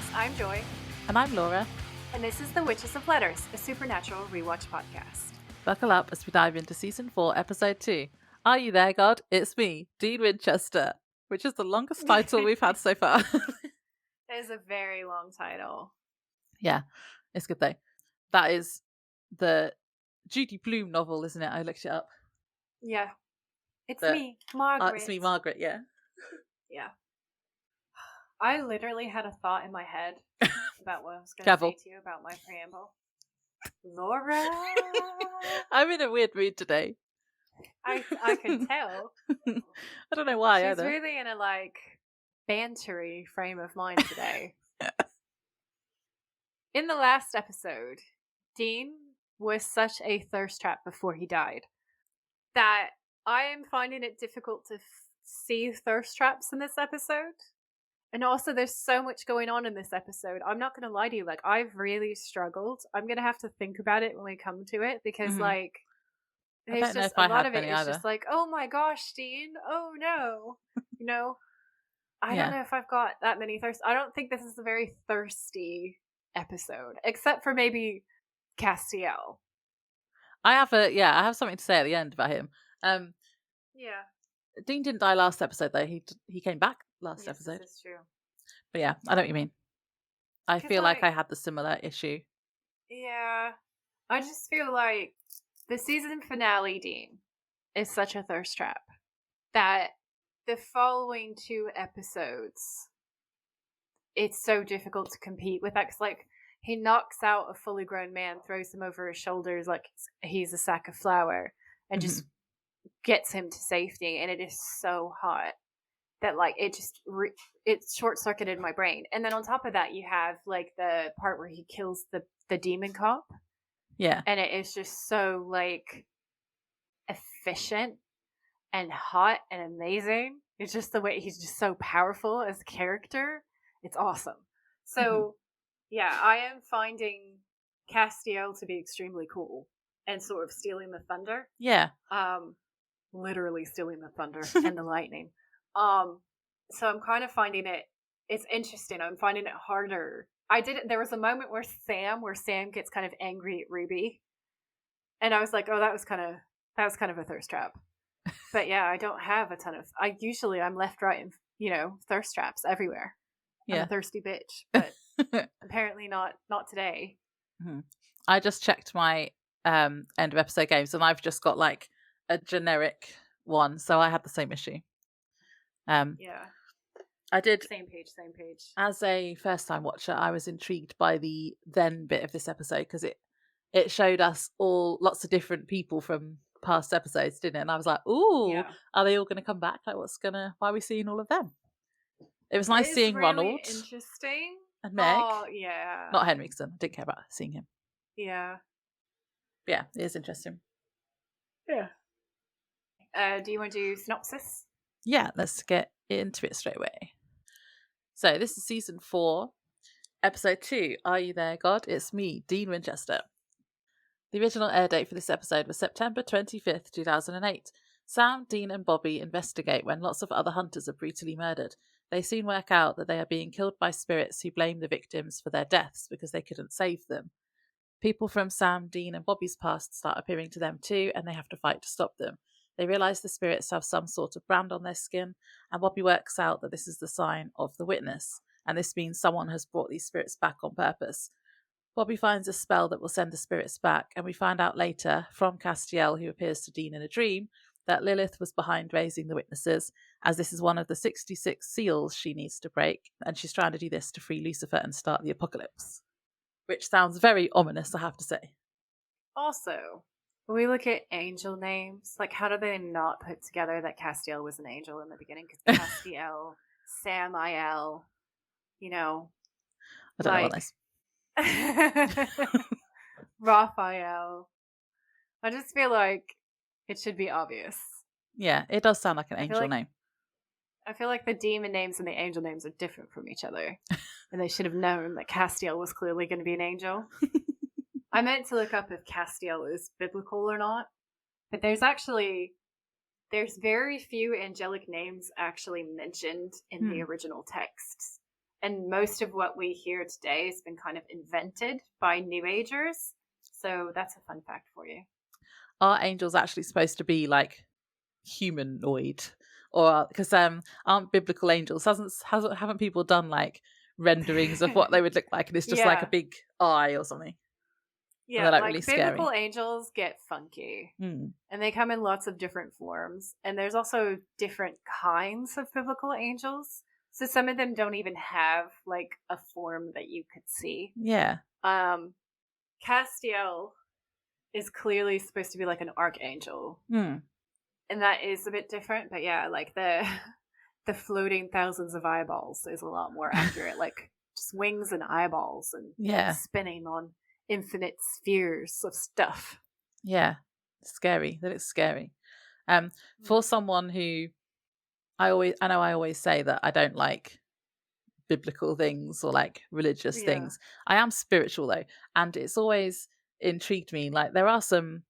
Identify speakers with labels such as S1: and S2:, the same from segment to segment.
S1: podcast. I'm Joy.
S2: And I'm Laura.
S1: And this is The Witches of Letters, a supernatural rewatch podcast.
S2: Buckle up as we dive into Season 4, Episode 2. Are you there, God? It's me, Dean Winchester, which is the longest title we've had so far.
S1: It is a very long title.
S2: Yeah, it's good though. That is the Judy Blume novel, isn't it? I looked it up.
S1: Yeah. It's me, Margaret.
S2: It's me, Margaret, yeah.
S1: Yeah. I literally had a thought in my head about what I was going to say to you about my preamble. Laura!
S2: I'm in a weird mood today.
S1: I can tell.
S2: I don't know why
S1: She's
S2: either.
S1: really in a, bantery frame of mind today. In the last episode, Dean was such a thirst trap before he died that I am finding it difficult to see thirst traps in this episode. And also, there's so much going on in this episode. I'm not going to lie to you. I've really struggled. I'm going to have to think about it when we come to it because, there's just a lot of it is just oh my gosh, Dean. Oh no. I don't know if I've got that many thirsts. I don't think this is a very thirsty episode, except for maybe Castiel.
S2: I have something to say at the end about him.
S1: Yeah.
S2: Dean didn't die last episode though. He came back last episode.
S1: That's true.
S2: But yeah, I know what you mean. I feel like I had the similar issue.
S1: Yeah. I just feel like the season finale Dean is such a thirst trap that the following two episodes, it's so difficult to compete with that because, he knocks out a fully grown man, throws him over his shoulders like he's a sack of flour, and just gets him to safety, and it is so hot that it short-circuited my brain. And then on top of that, you have the part where he kills the demon cop.
S2: Yeah.
S1: And it is just so efficient and hot and amazing. It's just the way he's just so powerful as a character. It's awesome. So yeah, I am finding Castiel to be extremely cool and sort of stealing the thunder.
S2: Yeah.
S1: Literally stealing the thunder and the lightning. So I'm kind of finding it's interesting. I'm finding it harder. There was a moment where Sam gets kind of angry at Ruby. And I was like, oh, that was kind of a thirst trap. But yeah, I don't have a ton of, I'm left, right, and, thirst traps everywhere. Yeah. I'm a thirsty bitch, but apparently not today.
S2: Mm-hmm. I just checked my end of episode games and I've just got a generic one. So I had the same issue.
S1: Yeah.
S2: I did.
S1: Same page.
S2: As a first-time watcher, I was intrigued by the then bit of this episode because it showed us lots of different people from past episodes, didn't it? And I was like, ooh, Are they all going to come back? Why are we seeing all of them? It was nice seeing really Ronald.
S1: Interesting.
S2: And Meg.
S1: Oh, yeah.
S2: Not Henriksen. I didn't care about seeing him.
S1: Yeah.
S2: But yeah, it is interesting.
S1: Yeah. Do you want to do synopsis?
S2: Yeah, let's get into it straight away. So this is season 4, episode 2. Are you there, God? It's me, Dean Winchester. The original air date for this episode was September 25th, 2008. Sam, Dean and Bobby investigate when lots of other hunters are brutally murdered. They soon work out that they are being killed by spirits who blame the victims for their deaths because they couldn't save them. People from Sam, Dean and Bobby's past start appearing to them too, and they have to fight to stop them. They realise the spirits have some sort of brand on their skin, and Bobby works out that this is the sign of the witness, and this means someone has brought these spirits back on purpose. Bobby finds a spell that will send the spirits back, and we find out later, from Castiel, who appears to Dean in a dream, that Lilith was behind raising the witnesses, as this is one of the 66 seals she needs to break, and she's trying to do this to free Lucifer and start the apocalypse. Which sounds very ominous, I have to say.
S1: Also, when we look at angel names, how do they not put together that Castiel was an angel in the beginning? Because Castiel, Samiel,
S2: I don't know what
S1: Raphael. I just feel like it should be obvious.
S2: Yeah, it does sound like an angel name.
S1: I feel like the demon names and the angel names are different from each other. And they should have known that Castiel was clearly going to be an angel. I meant to look up if Castiel is biblical or not. But there's very few angelic names actually mentioned in the original texts. And most of what we hear today has been kind of invented by New Agers. So that's a fun fact for you.
S2: Are angels actually supposed to be like humanoid? Or because aren't biblical angels, haven't people done like renderings of what they would look like, and it's just like a big eye or something?
S1: Yeah,
S2: they're like
S1: like
S2: really
S1: biblical
S2: scary.
S1: angels get funky.
S2: Mm.
S1: And they come in lots of different forms. And there's also different kinds of biblical angels. So some of them don't even have like a form that you could see.
S2: Yeah.
S1: Castiel is clearly supposed to be like an archangel.
S2: Mm.
S1: And that is a bit different, but yeah, like the floating thousands of eyeballs is a lot more accurate. Like just wings and eyeballs and spinning on infinite spheres of stuff.
S2: Yeah. Scary. That it's scary. For someone who I always say that I don't like biblical things or like religious things. I am spiritual though, and it's always intrigued me. Like there are some,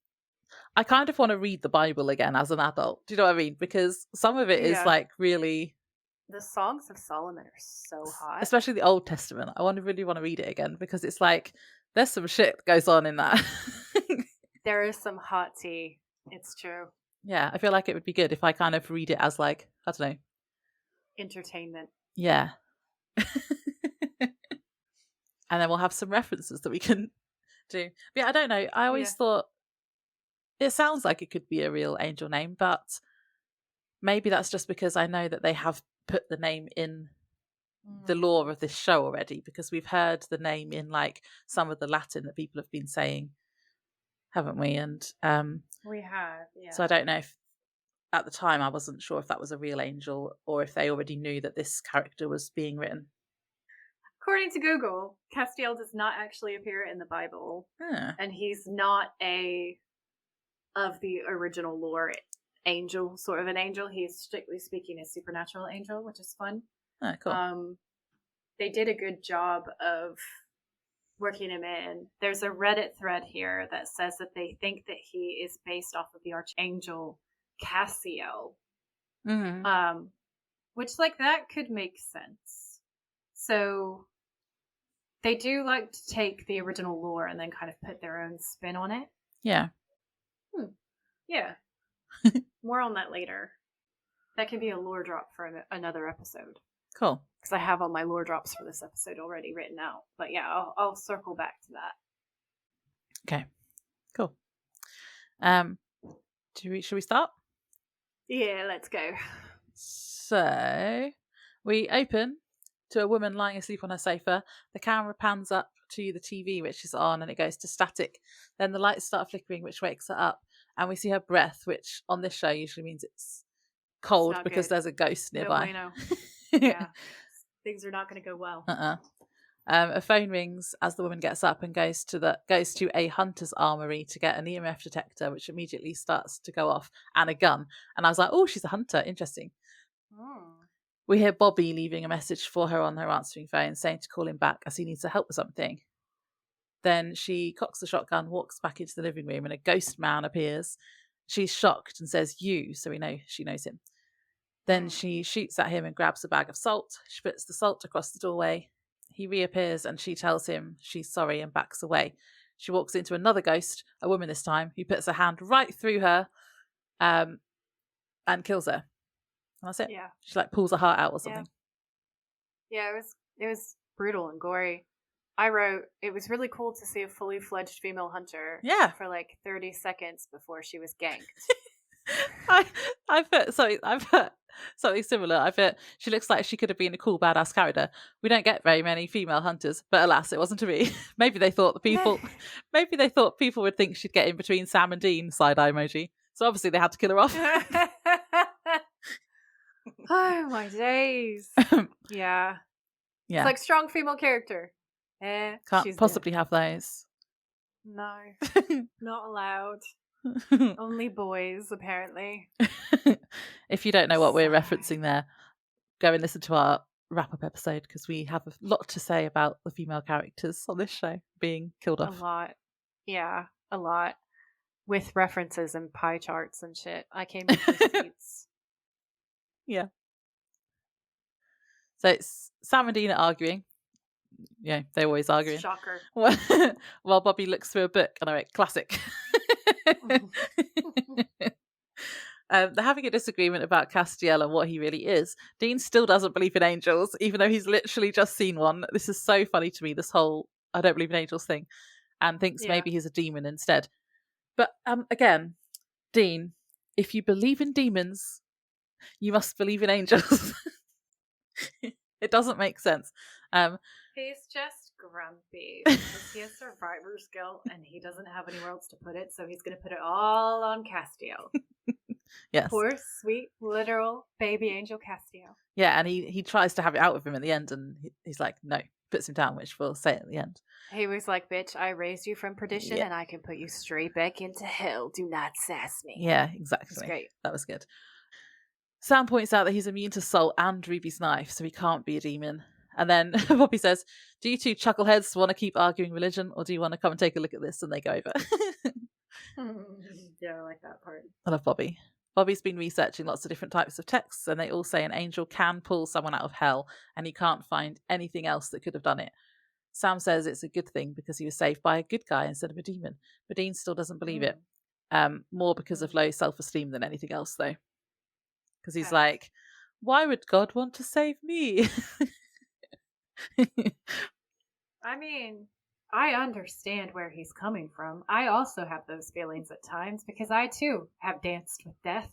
S2: I kind of want to read the Bible again as an adult. Do you know what I mean? Because some of it is like really.
S1: The Songs of Solomon are so hot,
S2: especially the Old Testament. I really want to read it again because it's like there's some shit that goes on in that.
S1: There is some hot tea. It's true.
S2: Yeah, I feel like it would be good if I kind of read it as like, I don't know,
S1: entertainment.
S2: Yeah. And then we'll have some references that we can do. But yeah, I don't know. I always thought it sounds like it could be a real angel name, but maybe that's just because I know that they have put the name in the lore of this show already, because we've heard the name in like some of the Latin that people have been saying, haven't we? And
S1: we have, yeah.
S2: So I don't know if at the time I wasn't sure if that was a real angel or if they already knew that this character was being written.
S1: According to Google, Castiel does not actually appear in the Bible, and he's not of the original lore angel, sort of an angel. He's strictly speaking a supernatural angel, which is fun.
S2: Oh, cool.
S1: They did a good job of working him in. There's a Reddit thread here that says that they think that he is based off of the archangel Castiel, which like that could make sense. So they do like to take the original lore and then kind of put their own spin on it.
S2: Yeah.
S1: Yeah. More on that later. That could be a lore drop for another episode.
S2: Cool.
S1: Because I have all my lore drops for this episode already written out. But yeah, I'll circle back to that.
S2: Okay. Cool. Should we start?
S1: Yeah, let's go.
S2: So we open to a woman lying asleep on her sofa. The camera pans up to the TV, which is on, and it goes to static. Then the lights start flickering, which wakes her up, and we see her breath, which on this show usually means it's cold because there's a ghost nearby.
S1: Yeah, things are not going to go well.
S2: A phone rings as the woman gets up and goes to a hunter's armory to get an EMF detector, which immediately starts to go off, and a gun. And I was like, oh, she's a hunter. Interesting. We hear Bobby leaving a message for her on her answering phone saying to call him back as he needs her help with something. Then she cocks the shotgun, walks back into the living room, and a ghost man appears. She's shocked and says, "You," so we know she knows him. Then she shoots at him and grabs a bag of salt. She puts the salt across the doorway. He reappears and she tells him she's sorry and backs away. She walks into another ghost, a woman this time, who puts her hand right through her and kills her. And that's it.
S1: Yeah.
S2: She like pulls her heart out or something.
S1: Yeah, it was brutal and gory. I wrote, it was really cool to see a fully fledged female hunter for like 30 seconds before she was ganked.
S2: I've heard something similar. I've heard she looks like she could have been a cool badass character. We don't get very many female hunters, but alas, it wasn't to be. Maybe they thought people would think she'd get in between Sam and Dean, side eye emoji. So obviously they had to kill her off.
S1: Oh my days. Yeah. It's like strong female character.
S2: Can't possibly have those.
S1: No. Not allowed. Only boys, apparently.
S2: If you don't know what we're referencing there, go and listen to our wrap-up episode, because we have a lot to say about the female characters on this show being killed off.
S1: A lot. Yeah, a lot. With references and pie charts and shit. I came to the seats.
S2: Yeah. So it's Sam and Dean are arguing. Yeah, they're always arguing.
S1: Shocker.
S2: While Bobby looks through a book, and I went, classic. They're having a disagreement about Castiel and what he really is. Dean still doesn't believe in angels, even though he's literally just seen one. This is so funny to me, this whole I don't believe in angels thing, and thinks maybe he's a demon instead. But again, Dean, if you believe in demons, you must believe in angels. It doesn't make sense.
S1: He's just grumpy because he has survivor's guilt and he doesn't have anywhere else to put it, so he's going to put it all on Castiel.
S2: Yes.
S1: Poor, sweet, literal baby angel Castiel.
S2: Yeah, and he tries to have it out with him at the end, and he's like, no, puts him down, which we'll say at the end.
S1: He was like, bitch, I raised you from perdition and I can put you straight back into hell. Do not sass me.
S2: Yeah, exactly.
S1: That's great.
S2: That was good. Sam points out that he's immune to Salt and Ruby's knife, so he can't be a demon. And then Bobby says, do you two chuckleheads want to keep arguing religion, or do you want to come and take a look at this? And they go over.
S1: Yeah, I like that part.
S2: I love Bobby. Bobby's been researching lots of different types of texts, and they all say an angel can pull someone out of hell, and he can't find anything else that could have done it. Sam says it's a good thing because he was saved by a good guy instead of a demon, but Dean still doesn't believe it. More because of low self-esteem than anything else, though. Because he's like, why would God want to save me?
S1: I mean, I understand where he's coming from. I also have those feelings at times because I too have danced with death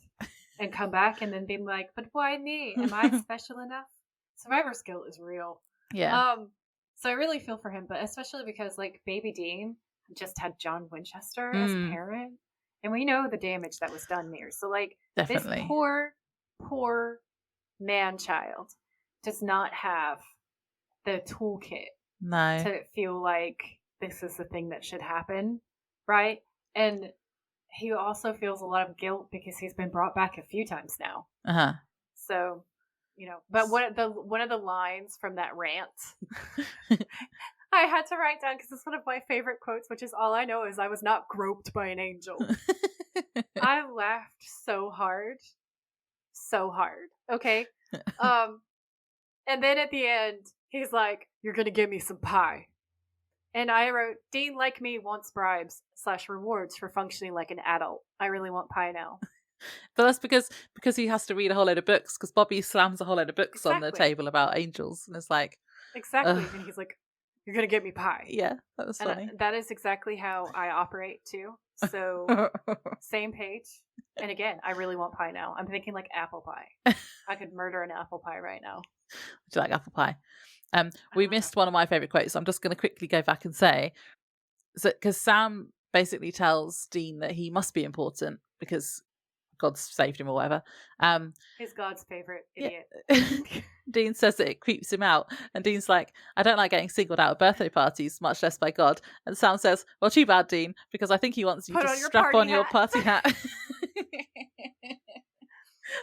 S1: and come back and then been like, but why me? Am I special enough? Survivor's guilt is real.
S2: Yeah.
S1: So I really feel for him, but especially because like baby Dean just had John Winchester as a parent, and we know the damage that was done there. So like
S2: Definitely.
S1: This poor man-child does not have the toolkit to feel like this is the thing that should happen, right? And he also feels a lot of guilt because he's been brought back a few times now. So, but one of the lines from that rant I had to write down because it's one of my favorite quotes, which is all I know is I was not groped by an angel. I laughed so hard. Okay. And then at the end, he's like, you're going to give me some pie. And I wrote, Dean, like me, wants bribes / rewards for functioning like an adult. I really want pie now.
S2: But that's because he has to read a whole load of books, because Bobby slams a whole load of books on the table about angels. And it's like...
S1: Exactly. And he's like, you're going to give me pie.
S2: Yeah, that was funny.
S1: That is exactly how I operate too. So, same page. And again, I really want pie now. I'm thinking like apple pie. I could murder an apple pie right now.
S2: Would you like apple pie? We missed one of my favourite quotes, so I'm just going to quickly go back and say, because Sam basically tells Dean that he must be important because God's saved him or whatever.
S1: He's God's favourite idiot.
S2: Yeah. Dean says that it creeps him out, and Dean's like, I don't like getting singled out at birthday parties, much less by God. And Sam says, well, too bad, Dean, because I think he wants you to strap on your party hat.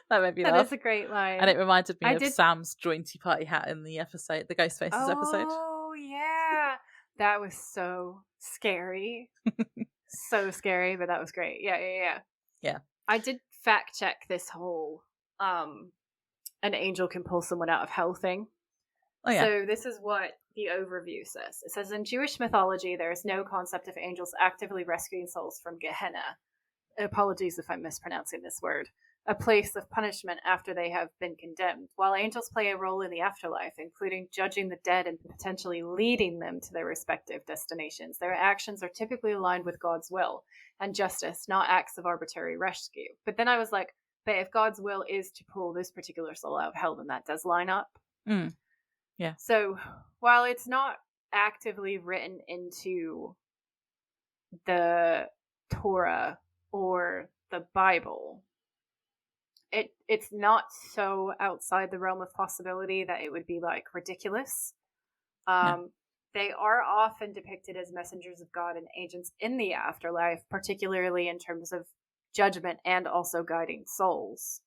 S2: That made me laugh.
S1: That is a great line.
S2: And it reminded me of Sam's jointy party hat in the episode, the Ghostfaces episode.
S1: Oh, yeah. That was so scary. So scary, but that was great. Yeah. I did fact check this whole an angel can pull someone out of hell thing.
S2: Oh, yeah.
S1: So this is what the overview says. It says, in Jewish mythology, there is no concept of angels actively rescuing souls from Gehenna. Apologies if I'm mispronouncing this word. A place of punishment after they have been condemned. While angels play a role in the afterlife, including judging the dead and potentially leading them to their respective destinations, their actions are typically aligned with God's will and justice, not acts of arbitrary rescue. But then I was like, but if God's will is to pull this particular soul out of hell, then that does line up.
S2: Yeah.
S1: So while it's not actively written into the Torah or the Bible, it's not so outside the realm of possibility that it would be like ridiculous. They are often depicted as messengers of God and agents in the afterlife, particularly in terms of judgment and also guiding souls.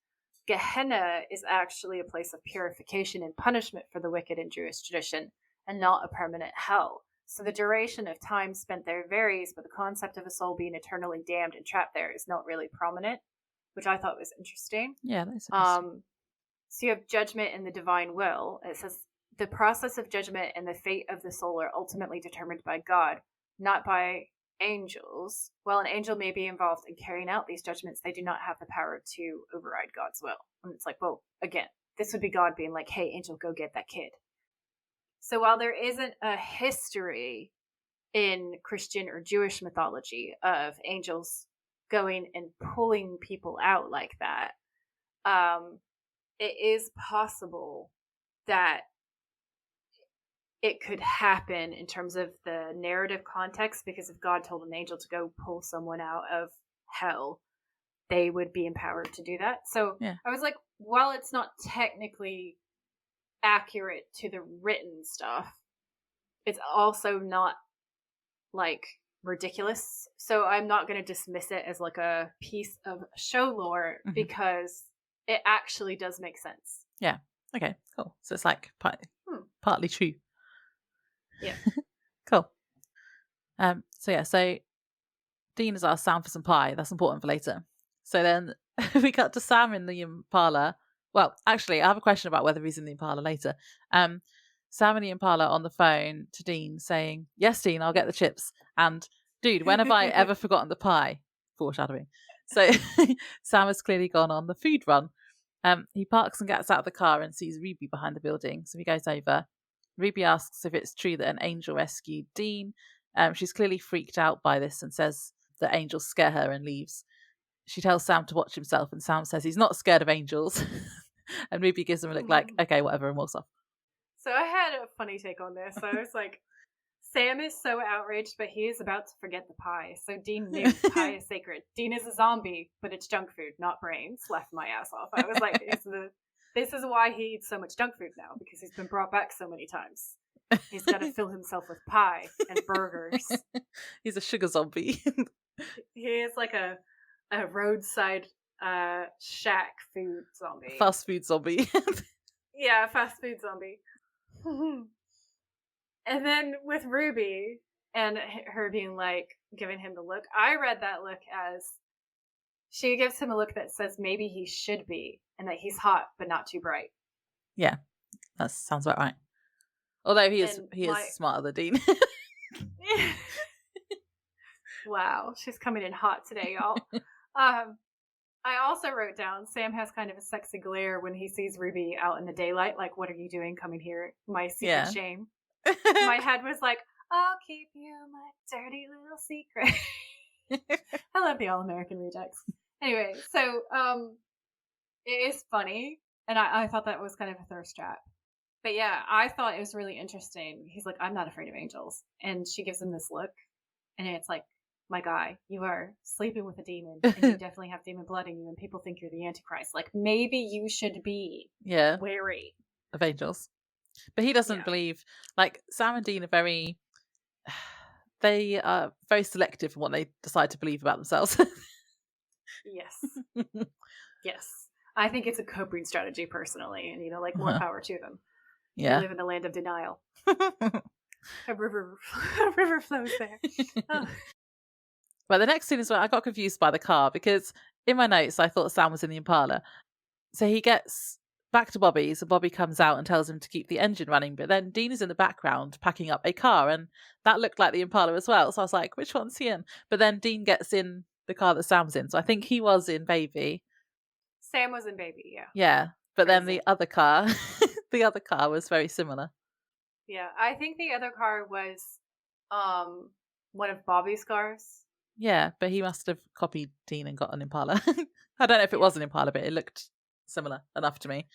S1: Gehenna is actually a place of purification and punishment for the wicked in Jewish tradition, and not a permanent hell. So the duration of time spent there varies, but the concept of a soul being eternally damned and trapped there is not really prominent, which I thought was interesting.
S2: Yeah, that's interesting.
S1: So you have judgment and the divine will. It says the process of judgment and the fate of the soul are ultimately determined by God, not by angels. While an angel may be involved in carrying out these judgments, they do not have the power to override God's will. And it's like, well, again, this would be God being like, hey, angel, go get that kid. So while there isn't a history in Christian or Jewish mythology of angels going and pulling people out like that, it is possible that it could happen in terms of the narrative context, because if God told an angel to go pull someone out of hell, they would be empowered to do that. So
S2: Yeah.
S1: I was like, while it's not technically accurate to the written stuff, it's also not like ridiculous. So I'm not going to dismiss it as like a piece of show lore, because it actually does make sense.
S2: Yeah. Okay, cool. So it's like partly true.
S1: Yeah.
S2: Cool. So Dean has asked Sam for some pie. That's important for later. So then we cut to Sam in the Impala. Well, actually, I have a question about whether he's in the Impala later. Sam in the Impala on the phone to Dean saying, yes, Dean, I'll get the chips. And dude, when have I ever forgotten the pie? Foreshadowing. So Sam has clearly gone on the food run. He parks and gets out of the car and sees Ruby behind the building. So he goes over. Ruby asks if it's true that an angel rescued Dean. She's clearly freaked out by this and says that angels scare her and leaves. She tells Sam to watch himself, and Sam says he's not scared of angels. And Ruby gives him a look like, okay, whatever, and walks off.
S1: So I had a funny take on this. I was like, Sam is so outraged, but he is about to forget the pie. So Dean knew pie is sacred. Dean is a zombie, but it's junk food, not brains. Left my ass off. I was like, this is why he eats so much junk food now, because he's been brought back so many times. He's got to fill himself with pie and burgers.
S2: He's a sugar zombie.
S1: He is like a roadside shack food zombie.
S2: Fast food zombie.
S1: Yeah, fast food zombie. And then with Ruby and her being like, giving him the look, I read that look as she gives him a look that says maybe he should be, and that he's hot but not too bright.
S2: Yeah, that sounds about right. Although he is smarter than Dean.
S1: Wow, she's coming in hot today, y'all. I also wrote down Sam has kind of a sexy glare when he sees Ruby out in the daylight. Like, what are you doing coming here? My secret shame. My head was like, I'll keep you my dirty little secret. I love the All-American Rejects. Anyway, so it is funny, and I thought that was kind of a thirst trap. But yeah, I thought it was really interesting. He's like, I'm not afraid of angels. And she gives him this look, and it's like, my guy, you are sleeping with a demon, and you definitely have demon blood in you, and people think you're the Antichrist. Like, maybe you should be wary
S2: of angels. But he doesn't believe, like, Sam and Dean are they are very selective in what they decide to believe about themselves.
S1: Yes. Yes. I think it's a coping strategy, personally, and, like, more power to them.
S2: Yeah.
S1: They live in the land of denial. A river flows there. Oh.
S2: Well, the next scene is where I got confused by the car, because in my notes I thought Sam was in the Impala. So he gets back to Bobby, so Bobby comes out and tells him to keep the engine running, but then Dean is in the background packing up a car, and that looked like the Impala as well. So I was like, which one's he in? But then Dean gets in the car that Sam's in, so I think he was in Baby.
S1: Sam was in Baby, yeah.
S2: Yeah, but then the other car, the other car was very similar.
S1: Yeah, I think the other car was one of Bobby's cars.
S2: Yeah, but he must have copied Dean and got an Impala. I don't know if it was an Impala, but it looked similar enough to me.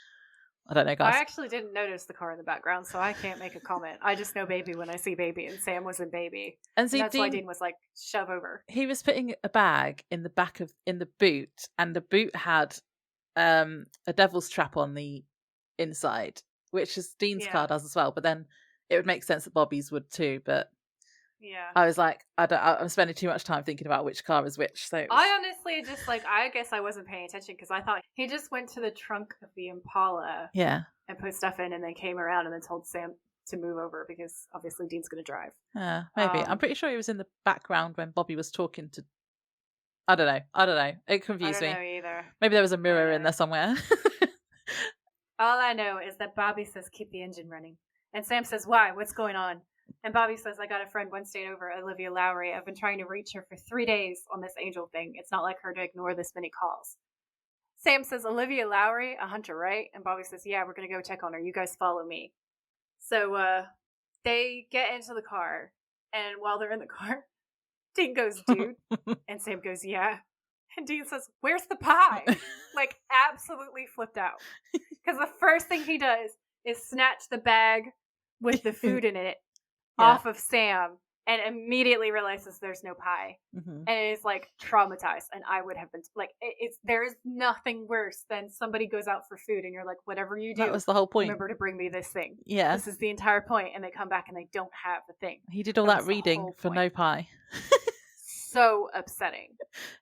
S2: I don't know, guys.
S1: I actually didn't notice the car in the background, so I can't make a comment. I just know Baby when I see Baby, and Sam was in Baby.
S2: And see,
S1: that's why Dean was like, shove over.
S2: He was putting a bag in the boot, and the boot had a devil's trap on the inside, which is Dean's car does as well. But then it would make sense that Bobby's would too, but
S1: yeah,
S2: I was like, I'm spending too much time thinking about which car is which. So
S1: I honestly just I guess I wasn't paying attention, because I thought he just went to the trunk of the Impala, and put stuff in, and then came around and then told Sam to move over, because obviously Dean's going to drive.
S2: Maybe I'm pretty sure he was in the background when Bobby was talking to. I don't know. It confused me.
S1: I don't know either.
S2: Maybe there was a mirror in there somewhere.
S1: All I know is that Bobby says keep the engine running. And Sam says, why? What's going on? And Bobby says, I got a friend once staying over, Olivia Lowry. I've been trying to reach her for 3 days on this angel thing. It's not like her to ignore this many calls. Sam says, Olivia Lowry, a hunter, right? And Bobby says, yeah, we're going to go check on her. You guys follow me. So they get into the car. And while they're in the car, Dean goes, dude. And Sam goes, yeah. And Dean says, where's the pie? Like, absolutely flipped out. Because the first thing he does is snatch the bag with the food in it off of Sam and immediately realizes there's no pie. And is, like, traumatized. And I would have been, like, there is nothing worse than somebody goes out for food and you're like, whatever you do.
S2: That was the whole point.
S1: Remember to bring me this thing.
S2: Yeah.
S1: This is the entire point. And they come back and they don't have the thing.
S2: He did all that reading for no pie.
S1: So upsetting.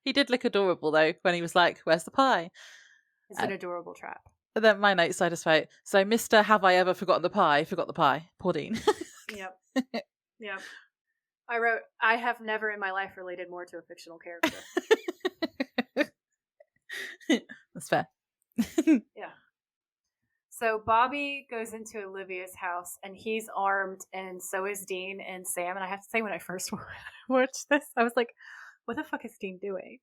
S2: He did look adorable, though, when he was like, where's the pie?
S1: It's an adorable trap.
S2: And then my notes, I just wrote, so Mr. Have I Ever Forgotten the Pie? Forgot the pie. Poor Dean.
S1: Yep. Yep. I wrote, I have never in my life related more to a fictional character.
S2: That's fair.
S1: Yeah. So Bobby goes into Olivia's house and he's armed and so is Dean and Sam. And I have to say, when I first watched this, I was like, what the fuck is Dean doing?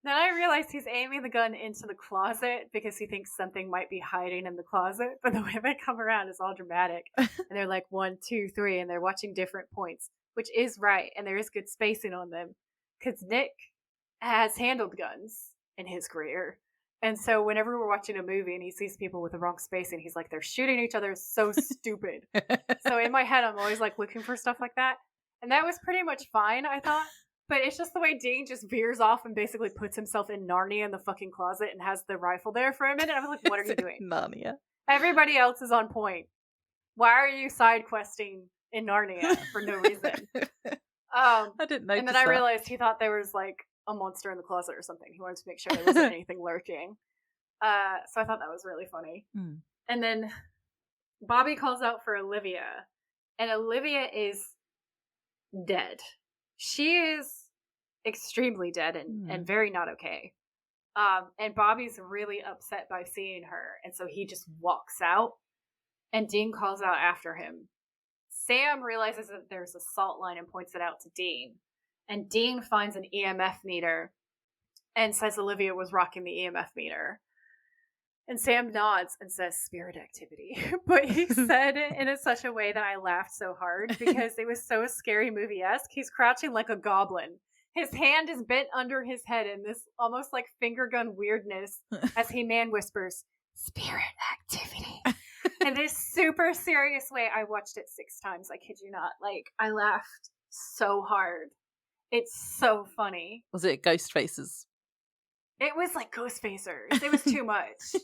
S1: Then I realized he's aiming the gun into the closet because he thinks something might be hiding in the closet. But the way they come around is all dramatic. And they're like 1, 2, 3, and they're watching different points, which is right. And there is good spacing on them because Nick has handled guns in his career. And so whenever we're watching a movie and he sees people with the wrong spacing, he's like, they're shooting each other. It's so stupid. So in my head, I'm always like looking for stuff like that. And that was pretty much fine, I thought. But it's just the way Dean just veers off and basically puts himself in Narnia in the fucking closet and has the rifle there for a minute. I was like, what are you doing?
S2: Narnia.
S1: Everybody else is on point. Why are you side questing in Narnia for no reason?
S2: I didn't know.
S1: And then I realized he thought there was like a monster in the closet or something. He wanted to make sure there wasn't anything lurking. So I thought that was really funny. And then Bobby calls out for Olivia, and Olivia is dead. She is extremely dead and very not okay. And Bobby's really upset by seeing her, and so he just walks out, and Dean calls out after him. Sam realizes that there's a salt line and points it out to Dean. And Dean finds an EMF meter and says Olivia was rocking the EMF meter. And Sam nods and says spirit activity. But he said it in such a way that I laughed so hard because it was so scary movie-esque. He's crouching like a goblin. His hand is bent under his head in this almost like finger gun weirdness as he man whispers, spirit activity. In this super serious way. I watched it 6 times. I kid you not. Like, I laughed so hard. It's so funny.
S2: Was it Ghost Faces?
S1: It was like Ghost Facers. It was too much.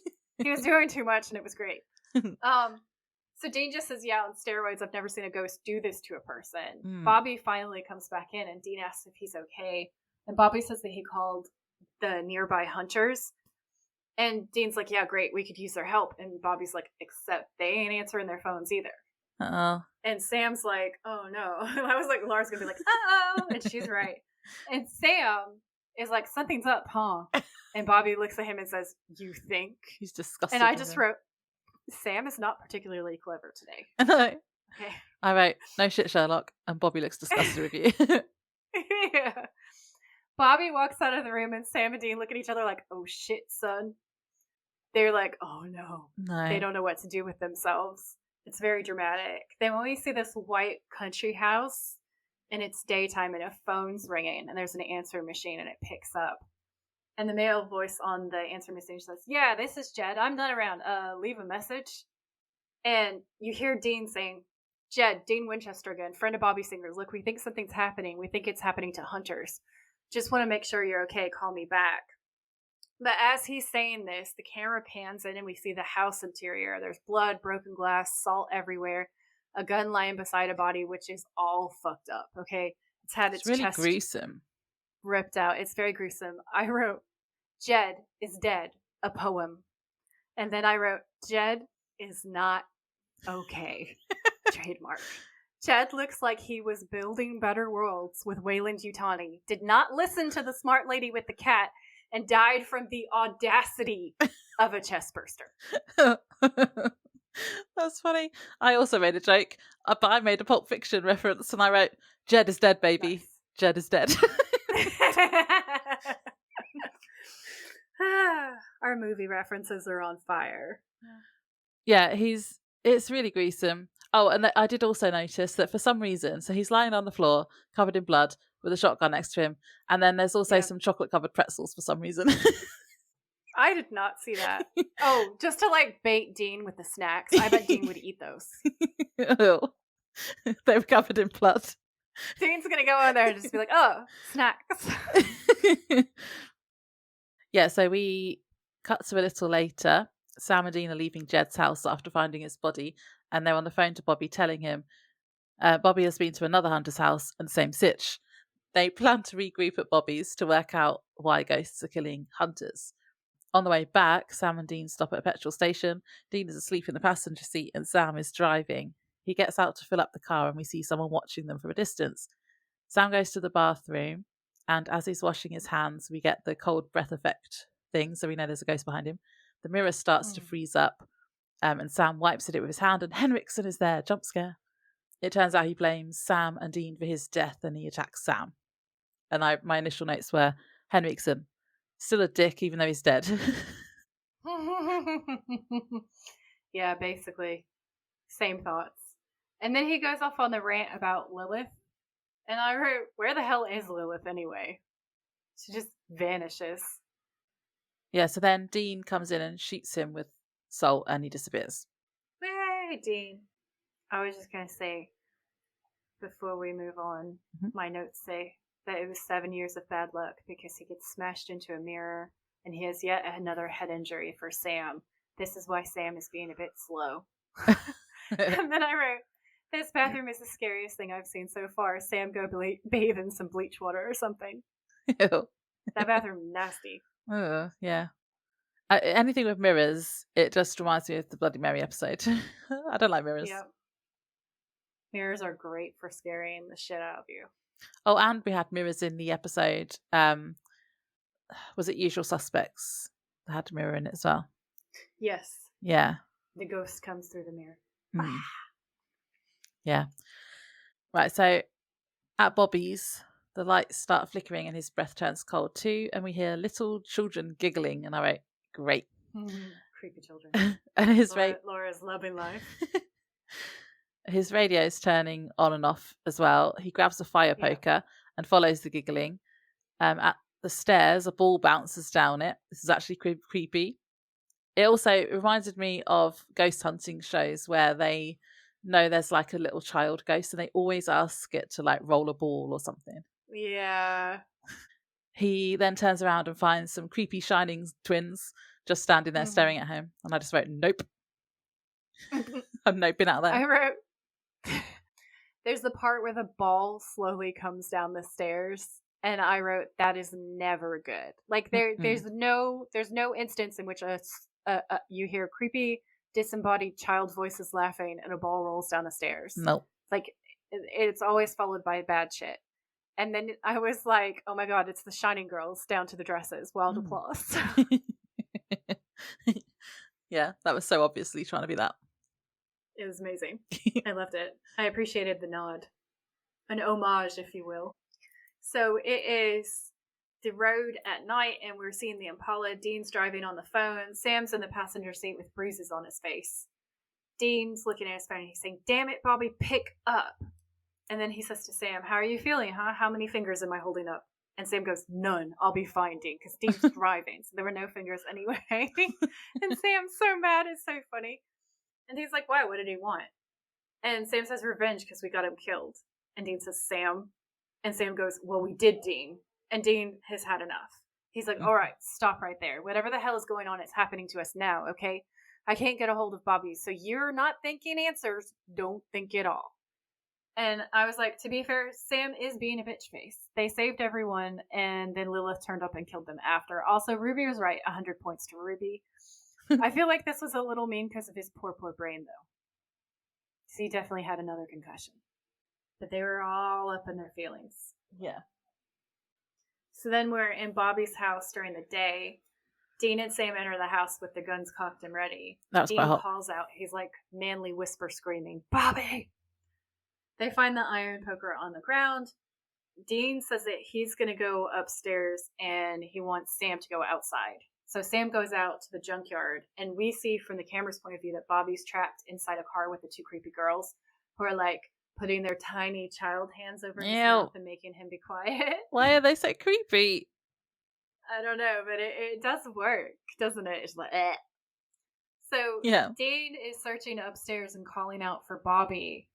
S1: He was doing too much and it was great. So Dean just says, yeah, on steroids, I've never seen a ghost do this to a person. Bobby finally comes back in and Dean asks if he's okay. And Bobby says that he called the nearby hunters. And Dean's like, yeah, great, we could use their help. And Bobby's like, except they ain't answering their phones either.
S2: Uh-oh.
S1: And Sam's like, oh no. I was like, Laura's gonna be like, uh-oh. And she's right. And Sam is like, something's up, huh? And Bobby looks at him and says, you think?
S2: He's disgusted.
S1: And I just wrote, Sam is not particularly clever today.
S2: No.
S1: Okay.
S2: I wrote, no shit, Sherlock. And Bobby looks disgusted with you.
S1: Yeah. Bobby walks out of the room and Sam and Dean look at each other like, oh shit, son. They're like, oh no. They don't know what to do with themselves. It's very dramatic. Then when we see this white country house and it's daytime and a phone's ringing and there's an answering machine and it picks up. And the male voice on the answering machine says, yeah, this is Jed. I'm not around. Leave a message. And you hear Dean saying, Jed, Dean Winchester again, friend of Bobby Singer's. Look, we think something's happening. We think it's happening to hunters. Just want to make sure you're okay. Call me back. But as he's saying this, the camera pans in and we see the house interior. There's blood, broken glass, salt everywhere, a gun lying beside a body, which is all fucked up, okay? It's had its
S2: really
S1: chest
S2: gruesome.
S1: Ripped out. It's very gruesome. I wrote, Jed is dead, a poem. And then I wrote, Jed is not okay. Trademark. Jed looks like he was building better worlds with Wayland Yutani. Did not listen to the smart lady with the cat. and died from the audacity of a chest burster.
S2: That's funny. I also made a joke, but I made a Pulp Fiction reference and I wrote, Jed is dead, baby.
S1: Nice.
S2: Jed is dead.
S1: Our movie references are on fire.
S2: Yeah, it's really gruesome. Oh, and I did also notice that for some reason, so he's lying on the floor, covered in blood, with a shotgun next to him, and then there's also some chocolate-covered pretzels for some reason.
S1: I did not see that. Oh, just to like bait Dean with the snacks. I bet Dean would eat those.
S2: Oh. They were covered in blood.
S1: Dean's gonna go in there and just be like, oh, snacks.
S2: Yeah, so we cut to a little later. Sam and Dean are leaving Jed's house after finding his body, and they're on the phone to Bobby telling him Bobby has been to another hunter's house and same sitch. They plan to regroup at Bobby's to work out why ghosts are killing hunters. On the way back, Sam and Dean stop at a petrol station. Dean is asleep in the passenger seat and Sam is driving. He gets out to fill up the car and we see someone watching them from a distance. Sam goes to the bathroom, and as he's washing his hands, we get the cold breath effect thing, so we know there's a ghost behind him. The mirror starts to freeze up, and Sam wipes at it with his hand, and Henriksen is there. Jump scare. It turns out he blames Sam and Dean for his death, and he attacks Sam. And my initial notes were, Henriksen, still a dick even though he's dead.
S1: Yeah, basically. Same thoughts. And then he goes off on the rant about Lilith. And I wrote, where the hell is Lilith anyway? She just vanishes.
S2: Yeah, so then Dean comes in and shoots him with salt and he disappears.
S1: Hey, Dean. I was just going to say, before we move on, my notes say that it was 7 years of bad luck because he gets smashed into a mirror and he has yet another head injury for Sam. This is why Sam is being a bit slow. And then I wrote, this bathroom is the scariest thing I've seen so far. Sam, go bathe in some bleach water or something.
S2: Ew.
S1: That bathroom nasty.
S2: Yeah. Anything with mirrors, it just reminds me of the Bloody Mary episode. I don't like mirrors.
S1: Yep. Mirrors are great for scaring the shit out of you.
S2: Oh, and we had mirrors in the episode. Was it Usual Suspects? That had a mirror in it as well.
S1: Yes.
S2: Yeah.
S1: The ghost comes through the mirror.
S2: Yeah. Right, so at Bobby's, the lights start flickering and his breath turns cold too, and we hear little children giggling, and I wrote, great.
S1: Creepy children.
S2: And his
S1: Laura's loving life.
S2: His radio's turning on and off as well. He grabs a fire poker and follows the giggling. At the stairs, a ball bounces down it. This is actually creepy. It also reminded me of ghost hunting shows where they know there's like a little child ghost and they always ask it to like roll a ball or something.
S1: Yeah.
S2: He then turns around and finds some creepy shining twins just standing there staring at him. And I just wrote, nope. I'm noping out there.
S1: I wrote, there's the part where the ball slowly comes down the stairs. And I wrote, that is never good. Like there's no instance in which you hear creepy disembodied child voices laughing and a ball rolls down the stairs.
S2: Nope.
S1: Like it's always followed by bad shit. And then I was like, oh my god, it's the Shining Girls down to the dresses. Wild applause.
S2: Yeah, that was so obviously trying to be that.
S1: It was amazing. I loved it. I appreciated the nod. An homage, if you will. So it is the road at night and we're seeing the Impala. Dean's driving on the phone. Sam's in the passenger seat with bruises on his face. Dean's looking at his phone and he's saying, damn it, Bobby, pick up. And then he says to Sam, how are you feeling, huh? How many fingers am I holding up? And Sam goes, none. I'll be fine, Dean, because Dean's driving. So there were no fingers anyway. And Sam's so mad. It's so funny. And Dean's like, why? What did he want? And Sam says, revenge, because we got him killed. And Dean says, Sam. And Sam goes, well, we did, Dean. And Dean has had enough. He's like, all right, stop right there. Whatever the hell is going on, it's happening to us now, okay? I can't get a hold of Bobby, so you're not thinking answers. Don't think at all. And I was like, to be fair, Sam is being a bitch face. They saved everyone, and then Lilith turned up and killed them after. Also, Ruby was right. 100 points to Ruby. I feel like this was a little mean because of his poor brain, though. So he definitely had another concussion. But they were all up in their feelings.
S2: Yeah.
S1: So then we're in Bobby's house during the day. Dean and Sam enter the house with the guns cocked and ready.
S2: That was
S1: Dean
S2: quite hot.
S1: calls out. He's like manly whisper screaming, Bobby! They find the iron poker on the ground. Dean says that he's going to go upstairs and he wants Sam to go outside. So Sam goes out to the junkyard, and we see from the camera's point of view that Bobby's trapped inside a car with the two creepy girls who are like putting their tiny child hands over his mouth and making him be quiet.
S2: Why are they so creepy?
S1: I don't know, but it does work, doesn't it? It's like, eh. So Dean is searching upstairs and calling out for Bobby.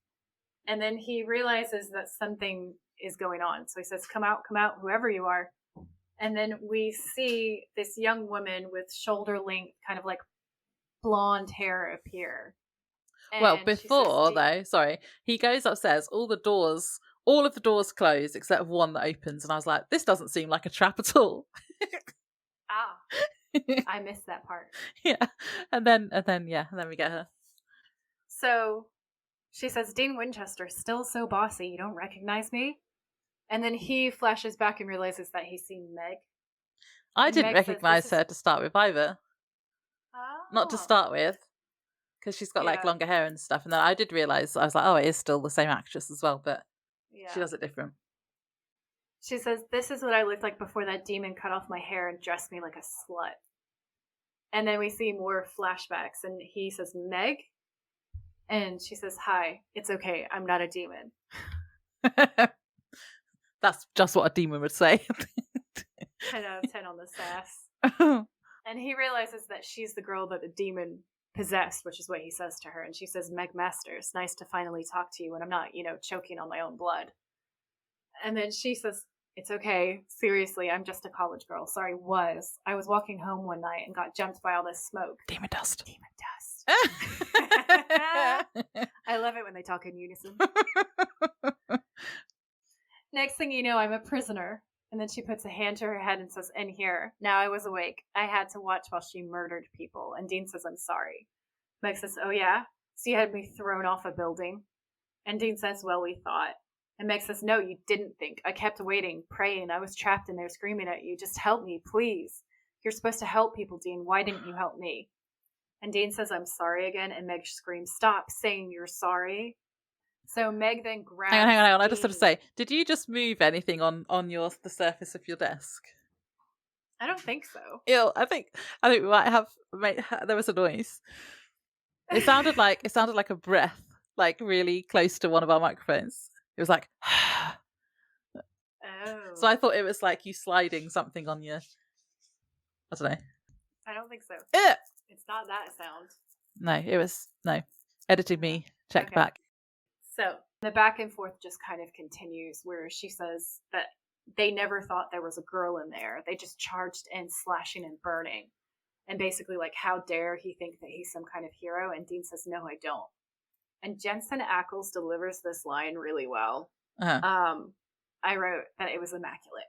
S1: And then he realizes that something is going on. So he says, come out, whoever you are. And then we see this young woman with shoulder length, kind of like blonde hair appear. And
S2: well, before he goes upstairs, all of the doors close except one that opens. And I was like, this doesn't seem like a trap at all.
S1: I missed that part.
S2: Yeah. And then we get her.
S1: So she says, Dean Winchester, still so bossy, you don't recognize me? And then he flashes back and realizes that he's seen Meg.
S2: I didn't recognize her to start with either.
S1: Oh.
S2: Not to start with, because she's got like longer hair and stuff. And then I did realize, I was like, oh, it is still the same actress as well, but she does it different.
S1: She says, this is what I looked like before that demon cut off my hair and dressed me like a slut. And then we see more flashbacks, and he says, Meg? And she says, hi, it's okay, I'm not a demon.
S2: That's just what a demon would say.
S1: 10 out of 10 on the sass. And he realizes that she's the girl that the demon possessed, which is what he says to her. And she says, Meg Masters, nice to finally talk to you when I'm not, choking on my own blood. And then she says, it's okay. Seriously, I'm just a college girl. Sorry, I was walking home one night and got jumped by all this smoke.
S2: Demon dust.
S1: I love it when they talk in unison. Next thing you know, I'm a prisoner. And then she puts a hand to her head and says, in here. Now I was awake. I had to watch while she murdered people. And Dean says, I'm sorry. Meg says, oh yeah? So you had me thrown off a building? And Dean says, well, we thought. And Meg says, no, you didn't think. I kept waiting, praying. I was trapped in there screaming at you. Just help me, please. You're supposed to help people, Dean. Why didn't you help me? And Dean says, I'm sorry again. And Meg screams, stop saying you're sorry. So Meg then grabs...
S2: Hang on. I just have to say, did you just move anything on the surface of your desk?
S1: I don't think so.
S2: Yeah, I think we might have... There was a noise. It sounded like a breath, like really close to one of our microphones. It was like...
S1: Oh.
S2: So I thought it was like you sliding something on your... I don't know.
S1: I don't think so. It's not that sound.
S2: No, it was... No. Editing me. Check back.
S1: So the back and forth just kind of continues, where she says that they never thought there was a girl in there. They just charged in, slashing and burning. And basically, like, how dare he think that he's some kind of hero? And Dean says, no, I don't. And Jensen Ackles delivers this line really well.
S2: Uh-huh.
S1: I wrote that it was immaculate,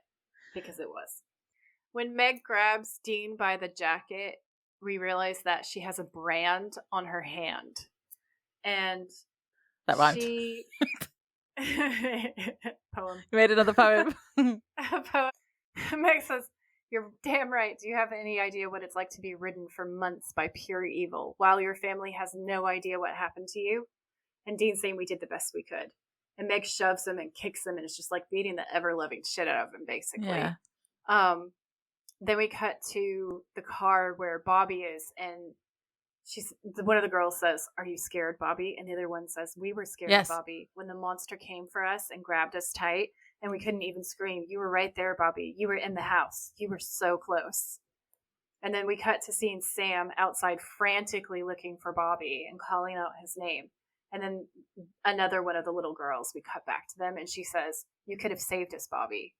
S1: because it was. When Meg grabs Dean by the jacket, we realize that she has a brand on her hand. And...
S2: That rhymed.
S1: Poem.
S2: You made another poem.
S1: A poem. Meg says, you're damn right. Do you have any idea what it's like to be ridden for months by pure evil while your family has no idea what happened to you? And Dean's saying we did the best we could. And Meg shoves him and kicks him and is just like beating the ever-loving shit out of him, basically.
S2: Yeah.
S1: Then we cut to the car where Bobby is, and one of the girls says, are you scared, Bobby? And the other one says, we were scared,
S2: yes.
S1: Bobby, when the monster came for us and grabbed us tight and we couldn't even scream. You were right there, Bobby. You were in the house. You were so close. And then we cut to seeing Sam outside frantically looking for Bobby and calling out his name. And then another one of the little girls, we cut back to them and she says, you could have saved us, Bobby.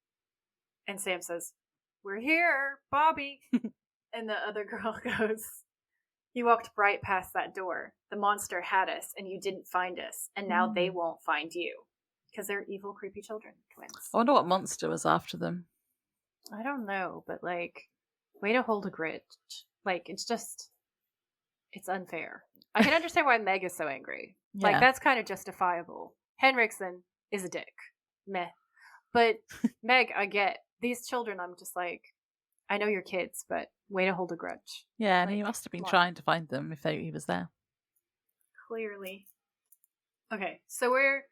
S1: And Sam says, we're here, Bobby. And the other girl goes, you walked right past that door. The monster had us, and you didn't find us. And now they won't find you. Because they're evil, creepy children, twins.
S2: I wonder what monster was after them.
S1: I don't know, but, like, way to hold a grudge. Like, it's unfair. I can understand why Meg is so angry.
S2: Yeah.
S1: Like, that's kind of justifiable. Henriksen is a dick. Meh. But Meg, I get. these children, I'm just like, I know you're kids, but way to hold a grudge.
S2: Yeah, and
S1: like,
S2: he must have been
S1: come on.
S2: trying to find them if he was there.
S1: Clearly. Okay, so we're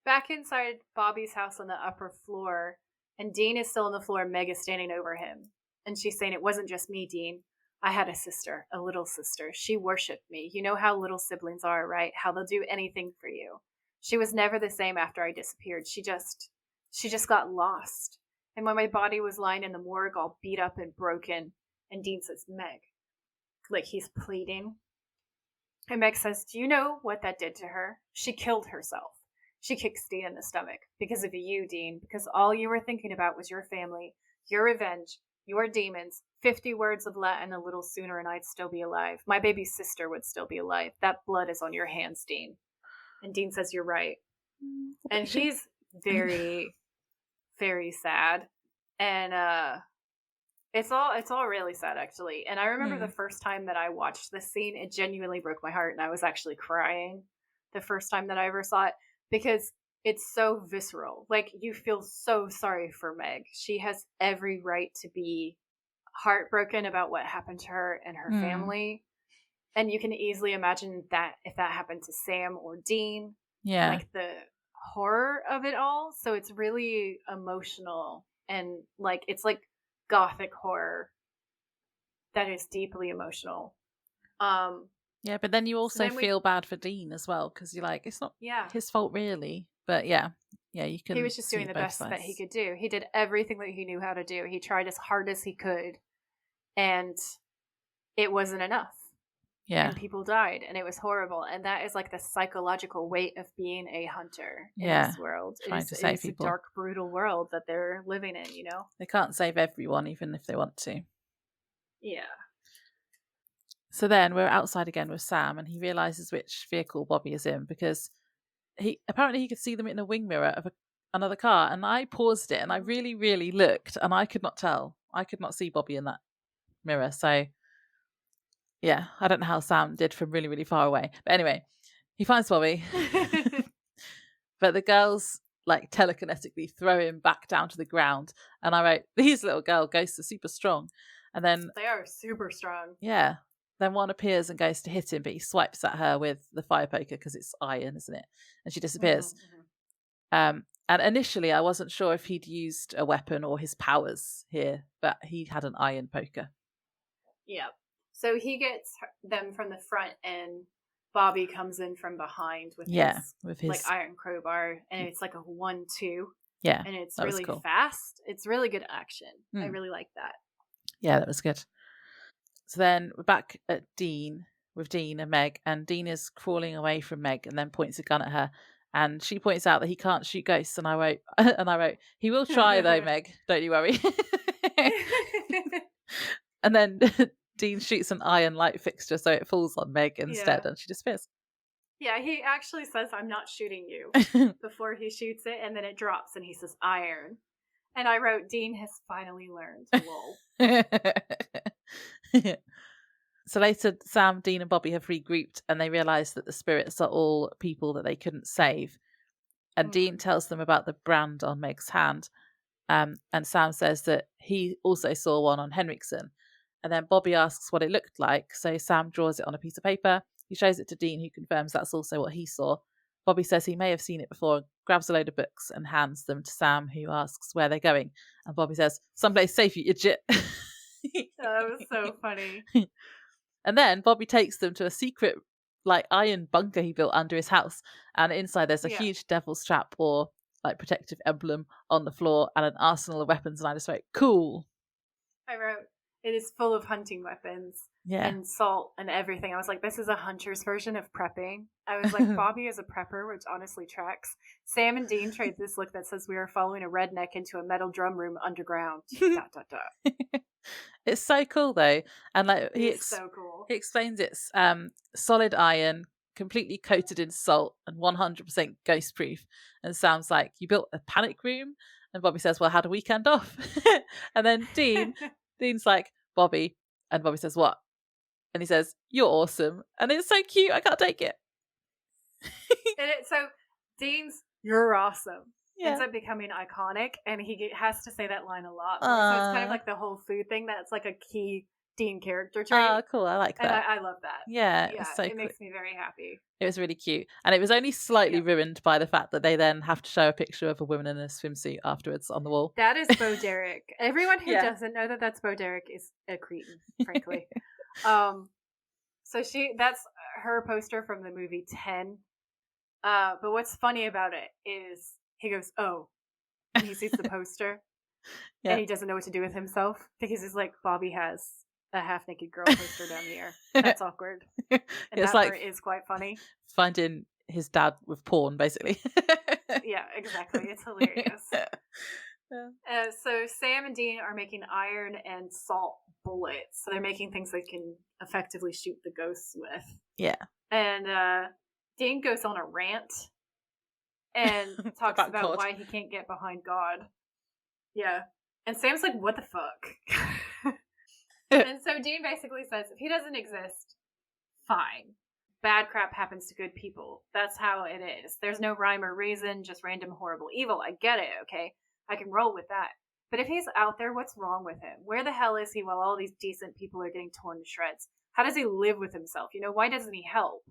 S1: back inside Bobby's house on the upper floor, and Dean is still on the floor. Meg is standing over him, and she's saying, "It wasn't just me, Dean. I had a sister, a little sister. She worshipped me. You know how little siblings are, right? How they'll do anything for you. She was never the same after I disappeared. She just got lost. And when my body was lying in the morgue, all beat up and broken," and Dean says, "Meg," like he's pleading. And Meg says, "Do you know what that did to her? She killed herself. She kicked Dean in the stomach because of you, Dean, because all you were thinking about was your family, your revenge, your demons. 50 words of Latin a little sooner and I'd still be alive. My baby sister would still be alive. That blood is on your hands, Dean." And Dean says, "You're right." And he's very, very sad. And it's all really sad, actually. And I remember the first time that I watched this scene, it genuinely broke my heart, and I was actually crying the first time that I ever saw it, because it's so visceral. Like, you feel so sorry for Meg. She has every right to be heartbroken about what happened to her and her family. And you can easily imagine that if that happened to Sam or Dean, like the horror of it all. So it's really emotional, and like it's like gothic horror that is deeply emotional.
S2: Yeah, but then you also feel bad for Dean as well, because you're like, it's not his fault really. But yeah, you can.
S1: He was just doing the best that he could do. He did everything that he knew how to do. He tried as hard as he could, and it wasn't enough.
S2: Yeah,
S1: and people died, and it was horrible. And that is like the psychological weight of being a hunter in this world.
S2: Trying to save people.
S1: It's a dark, brutal world that they're living in. You know,
S2: they can't save everyone, even if they want to.
S1: Yeah.
S2: So then we're outside again with Sam, and he realizes which vehicle Bobby is in, because he could see them in a wing mirror of another car. And I paused it and I really, really looked, and I could not tell. I could not see Bobby in that mirror. So yeah, I don't know how Sam did from really, really far away. But anyway, he finds Bobby. But the girls like telekinetically throw him back down to the ground. And I wrote, these little girl ghosts are super strong. And then
S1: they are super strong.
S2: Yeah. Then one appears and goes to hit him, but he swipes at her with the fire poker because it's iron, isn't it? And she disappears. And initially, I wasn't sure if he'd used a weapon or his powers here, but he had an iron poker.
S1: Yeah. So he gets them from the front, and Bobby comes in from behind with his like iron crowbar, and it's like a 1-2.
S2: Yeah.
S1: And it's really fast. It's really good action. I really like that.
S2: Yeah, that was good. So then we're back at Dean and Meg, and Dean is crawling away from Meg and then points a gun at her, and she points out that he can't shoot ghosts, and I wrote, he will try though, Meg, don't you worry. And then Dean shoots an iron light fixture so it falls on Meg instead, and she disappears.
S1: Yeah, he actually says, "I'm not shooting you," before he shoots it, and then it drops and he says iron. And I wrote, Dean has finally learned. Lol.
S2: So later, Sam, Dean, and Bobby have regrouped, and they realise that the spirits are all people that they couldn't save. And Dean tells them about the brand on Meg's hand. And Sam says that he also saw one on Henriksen. And then Bobby asks what it looked like. So Sam draws it on a piece of paper. He shows it to Dean, who confirms that's also what he saw. Bobby says he may have seen it before, grabs a load of books and hands them to Sam, who asks where they're going. And Bobby says, "Someplace safe, you idiot."
S1: That was so funny.
S2: And then Bobby takes them to a secret like iron bunker he built under his house. And inside there's a huge devil's trap or like protective emblem on the floor and an arsenal of weapons. And I just wrote, cool.
S1: I wrote, it is full of hunting weapons. And salt and everything. I was like, this is a hunter's version of prepping. I was like, Bobby is a prepper, which honestly tracks. Sam and Dean trade this look that says we are following a redneck into a metal drum room underground. ...
S2: It's so cool though, and like
S1: so cool.
S2: He explains it's solid iron, completely coated in salt, and 100% ghost proof. And Sam's like, "You built a panic room?" And Bobby says, "Well, had a weekend off." And then Dean's like, "Bobby," and Bobby says, "What?" And he says, "You're awesome." And it's so cute. I can't take it.
S1: So Dean's, "You're awesome." ends up becoming iconic, and he has to say that line a lot more. So it's kind of like the whole food thing that's like a key Dean character trait.
S2: Oh, cool. I like that.
S1: And I love that.
S2: Yeah, it was so
S1: it
S2: cool.
S1: makes me very happy.
S2: It was really cute. And it was only slightly ruined by the fact that they then have to show a picture of a woman in a swimsuit afterwards on the wall.
S1: That is Bo Derek. Everyone who doesn't know that that's Bo Derek is a cretin, frankly. So that's her poster from the movie 10. But what's funny about it is he goes, oh, and he sees the poster and he doesn't know what to do with himself because he's like, Bobby has a half-naked girl poster down here. That's awkward. And
S2: it's
S1: that
S2: like
S1: part is quite funny.
S2: Finding his dad with porn, basically.
S1: Yeah, exactly. It's hilarious. So Sam and Dean are making iron and salt bullets. So they're making things they can effectively shoot the ghosts with.
S2: Yeah.
S1: And Dean goes on a rant and talks about why he can't get behind God. Yeah. And Sam's like, what the fuck? And so Dean basically says, if he doesn't exist, fine. Bad crap happens to good people. That's how it is. There's no rhyme or reason, just random horrible evil. I get it, okay? I can roll with that. But if he's out there, what's wrong with him? Where the hell is he while all these decent people are getting torn to shreds? How does he live with himself? Why doesn't he help?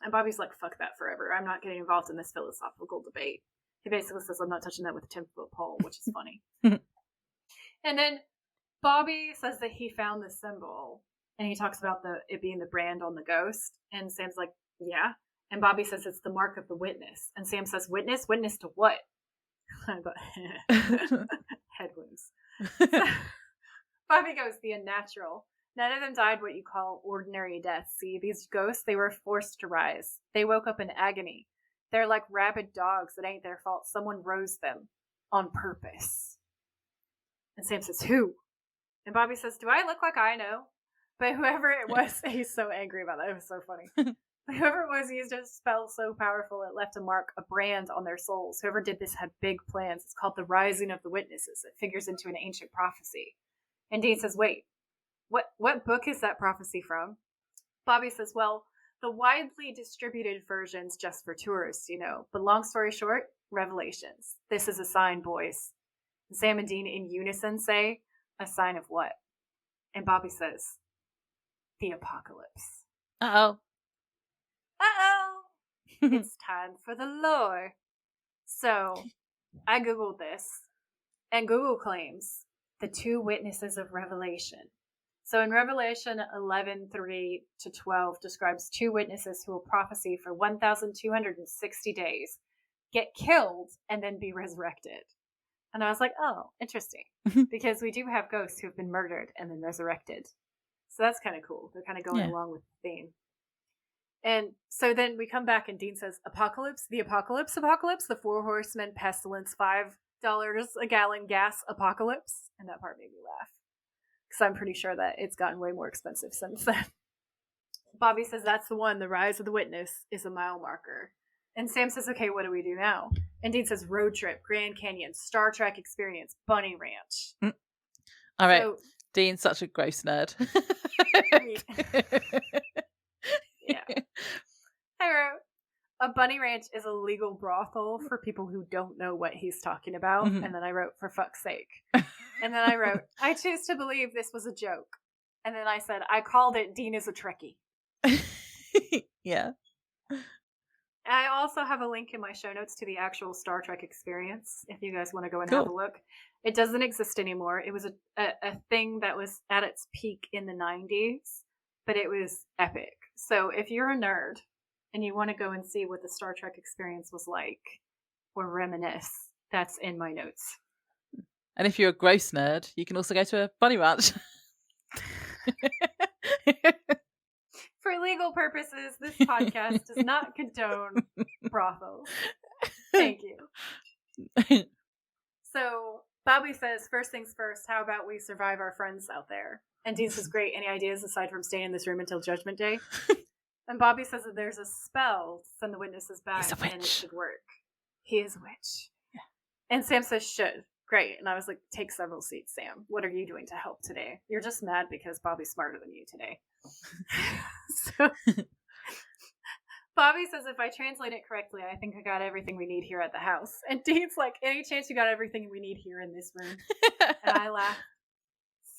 S1: And Bobby's like, fuck that forever. I'm not getting involved in this philosophical debate. He basically says, I'm not touching that with a 10-foot pole, which is funny. And then Bobby says that he found the symbol, and he talks about it being the brand on the ghost. And Sam's like, yeah. And Bobby says it's the mark of the witness. And Sam says, witness? Witness to what? I thought, head wounds. Bobby goes, the unnatural. None of them died what you call ordinary deaths. See, these ghosts, they were forced to rise. They woke up in agony. They're like rabid dogs. It ain't their fault. Someone rose them on purpose. And Sam says, who? And Bobby says, do I look like I know? But whoever it was, he's so angry about that. It was so funny. Whoever it was used a spell so powerful it left a mark, a brand on their souls. Whoever did this had big plans. It's called the Rising of the Witnesses. It figures into an ancient prophecy. And Dean says, wait, what book is that prophecy from? Bobby says, well, the widely distributed version's just for tourists, But long story short, Revelations. This is a sign, boys. And Sam and Dean in unison say, a sign of what? And Bobby says, the apocalypse.
S2: Uh-oh.
S1: It's time for the lore. So, I Googled this, and Google claims the two witnesses of Revelation. So in Revelation 11:3-12 describes two witnesses who will prophesy for 1,260 days, get killed, and then be resurrected. And I was like, oh, interesting. Because we do have ghosts who have been murdered and then resurrected. So that's kind of cool. They're kind of going along with the theme. And so then we come back and Dean says, apocalypse, the apocalypse, the 4 horsemen, pestilence, $5 a gallon gas apocalypse. And that part made me laugh. Because I'm pretty sure that it's gotten way more expensive since then. Bobby says that's the one. The rise of the witness is a mile marker. And Sam says, okay, what do we do now? And Dean says, road trip, Grand Canyon, Star Trek experience, Bunny Ranch.
S2: All right. So, Dean's such a gross nerd.
S1: Yeah. I wrote, a bunny ranch is a legal brothel for people who don't know what he's talking about. Mm-hmm. And then I wrote, for fuck's sake. And then I wrote, I choose to believe this was a joke. And then I said, I called it Dean is a Trekkie.
S2: Yeah.
S1: I also have a link in my show notes to the actual Star Trek experience, if you guys want to go and have a look. It doesn't exist anymore. It was a thing that was at its peak in the 90s, but it was epic. So if you're a nerd and you want to go and see what the Star Trek experience was like, or reminisce, that's in my notes.
S2: And if you're a gross nerd, you can also go to a bunny ranch.
S1: For legal purposes, this podcast does not condone brothels. Thank you. So Bobby says, first things first, how about we survive our friends out there? And Dean says, great, any ideas aside from staying in this room until Judgment Day? And Bobby says that there's a spell to send the witnesses back and it should work. He is a witch. Yeah. And Sam says, should. Great. And I was like, take several seats, Sam. What are you doing to help today? You're just mad because Bobby's smarter than you today. So Bobby says, if I translate it correctly, I think I got everything we need here at the house. And Dean's like, any chance you got everything we need here in this room? And I laughed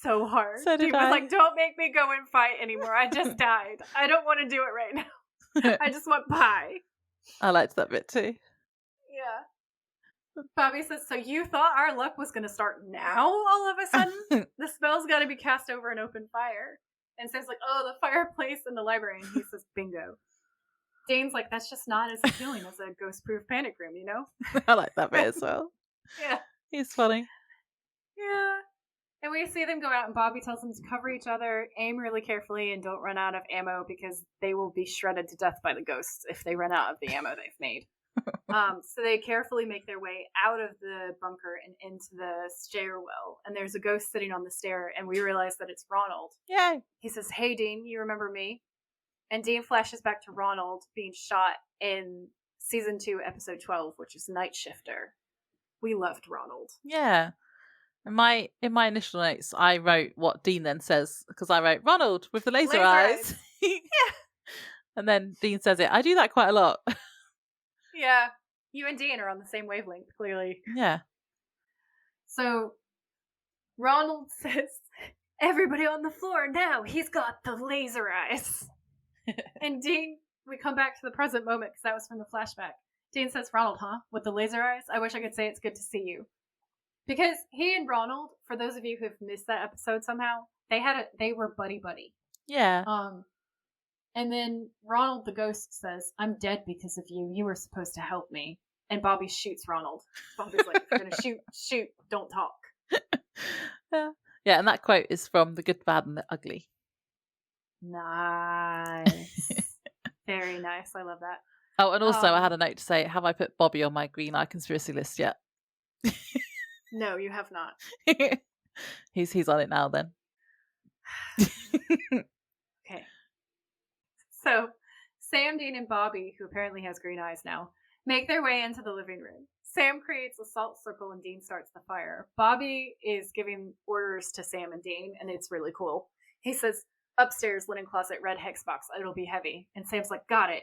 S1: so hard.
S2: So did
S1: Dean
S2: I.
S1: was like, don't make me go and fight anymore. I just died. I don't want to do it right now. I just want pie.
S2: I liked that bit too.
S1: Yeah. Bobby says, so you thought our luck was going to start now all of a sudden? The spell's got to be cast over an open fire. And says like, oh, the fireplace in the library. And he says, bingo. Dane's like, that's just not as appealing as a ghost-proof panic room, you know?
S2: I like that bit as well.
S1: Yeah.
S2: He's funny.
S1: Yeah. And we see them go out, and Bobby tells them to cover each other, aim really carefully, and don't run out of ammo because they will be shredded to death by the ghosts if they run out of the ammo they've made. So they carefully make their way out of the bunker and into the stairwell. And there's a ghost sitting on the stair, and we realize that it's Ronald.
S2: Yay.
S1: He says, hey, Dean, you remember me? And Dean flashes back to Ronald being shot in season 2, episode 12, which is Night Shifter. We loved Ronald.
S2: Yeah. In my initial notes, I wrote what Dean then says, because I wrote Ronald with the laser eyes.
S1: Yeah.
S2: And then Dean says it. I do that quite a lot.
S1: Yeah. You and Dean are on the same wavelength, clearly.
S2: Yeah.
S1: So Ronald says, everybody on the floor now. He's got the laser eyes. And Dean, we come back to the present moment because that was from the flashback. Dean says, Ronald, huh? With the laser eyes? I wish I could say it's good to see you. Because he and Ronald, for those of you who've missed that episode somehow, they were buddy-buddy.
S2: Yeah.
S1: And then Ronald the ghost says, I'm dead because of you. You were supposed to help me. And Bobby shoots Ronald. Bobby's like, you're going to shoot, don't talk.
S2: Yeah, and that quote is from The Good, Bad, and the Ugly.
S1: Nice. Very nice. I love that.
S2: Oh, and also I had a note to say, have I put Bobby on my green eye conspiracy list yet?
S1: No, you have not.
S2: He's on it now then.
S1: Okay. So Sam, Dean, and Bobby, who apparently has green eyes now, make their way into the living room. Sam creates a salt circle and Dean starts the fire. Bobby is giving orders to Sam and Dean, and it's really cool. He says, upstairs, linen closet, red hex box. It'll be heavy. And Sam's like, got it.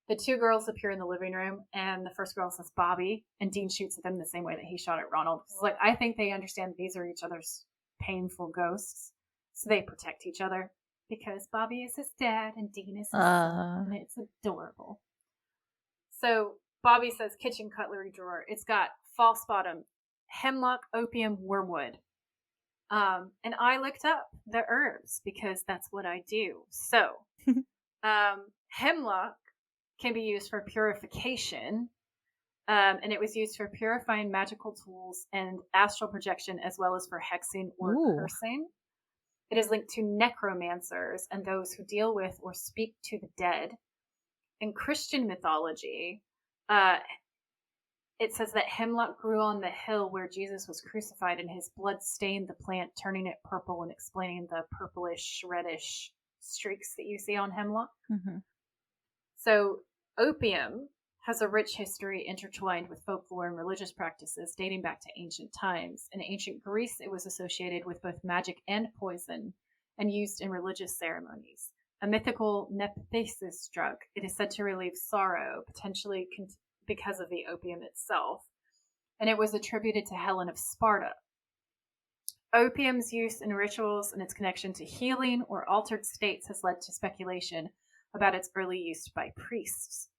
S1: The two girls appear in the living room, and the first girl says Bobby, and Dean shoots at them the same way that he shot at Ronald. He's like, I think they understand these are each other's painful ghosts, so they protect each other, because Bobby is his dad, and Dean is his son, and it's adorable. So Bobby says, kitchen cutlery drawer. It's got false bottom, hemlock, opium, wormwood. And I looked up the herbs because that's what I do. So, hemlock can be used for purification, and it was used for purifying magical tools and astral projection, as well as for hexing or cursing. It is linked to necromancers and those who deal with or speak to the dead. In Christian mythology, it says that hemlock grew on the hill where Jesus was crucified, and his blood stained the plant, turning it purple and explaining the purplish, reddish streaks that you see on hemlock. Mm-hmm. So opium has a rich history intertwined with folklore and religious practices dating back to ancient times. In ancient Greece, it was associated with both magic and poison and used in religious ceremonies. A mythical nephthesis drug, it is said to relieve sorrow, potentially because of the opium itself, and it was attributed to Helen of Sparta. Opium's use in rituals and its connection to healing or altered states has led to speculation about its early use by priests.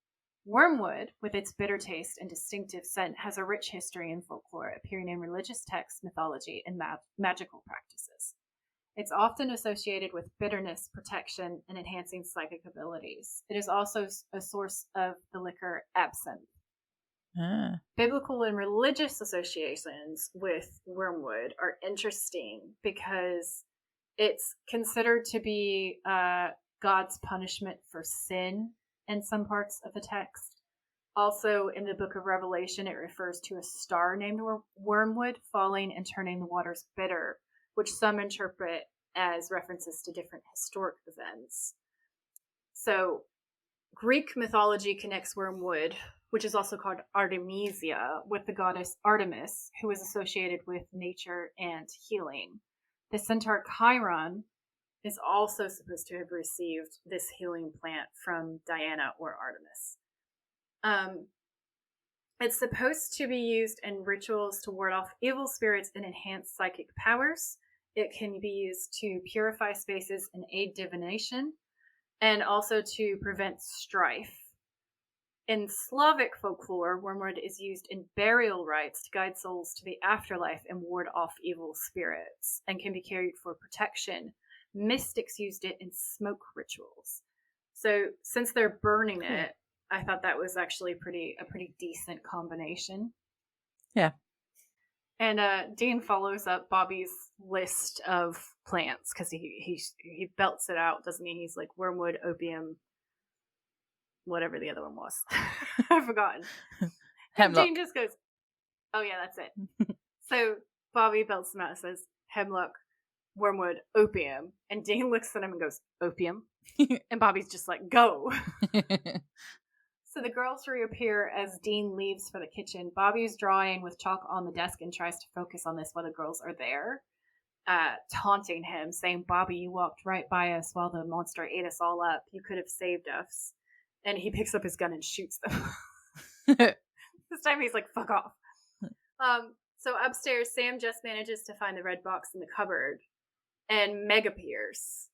S1: Wormwood, with its bitter taste and distinctive scent, has a rich history in folklore, appearing in religious texts, mythology, and magical practices. It's often associated with bitterness, protection, and enhancing psychic abilities. It is also a source of the liquor absinthe. Biblical and religious associations with wormwood are interesting because it's considered to be God's punishment for sin in some parts of the text. Also, in the book of Revelation, it refers to a star named Wormwood falling and turning the waters bitter, which some interpret as references to different historic events. So, Greek mythology connects wormwood, which is also called Artemisia, with the goddess Artemis, who is associated with nature and healing. The centaur Chiron is also supposed to have received this healing plant from Diana or Artemis. It's supposed to be used in rituals to ward off evil spirits and enhance psychic powers. It can be used to purify spaces and aid divination, and also to prevent strife. In Slavic folklore, wormwood is used in burial rites to guide souls to the afterlife and ward off evil spirits, and can be carried for protection. Mystics used it in smoke rituals. So since they're burning it, I thought that was actually a pretty decent combination.
S2: Yeah.
S1: And Dean follows up Bobby's list of plants because he belts it out, doesn't he? He's like wormwood, opium, whatever the other one was. I've forgotten.
S2: Hemlock.
S1: Dean just goes, oh yeah, that's it. So Bobby belts him out and says, hemlock, wormwood, opium. And Dean looks at him and goes, opium? And Bobby's just like, go. So the girls reappear as Dean leaves for the kitchen. Bobby's drawing with chalk on the desk and tries to focus on this while the girls are there, taunting him, saying, Bobby, you walked right by us while the monster ate us all up. You could have saved us. And he picks up his gun and shoots them. This time he's like, fuck off. So upstairs, Sam just manages to find the red box in the cupboard. And Meg appears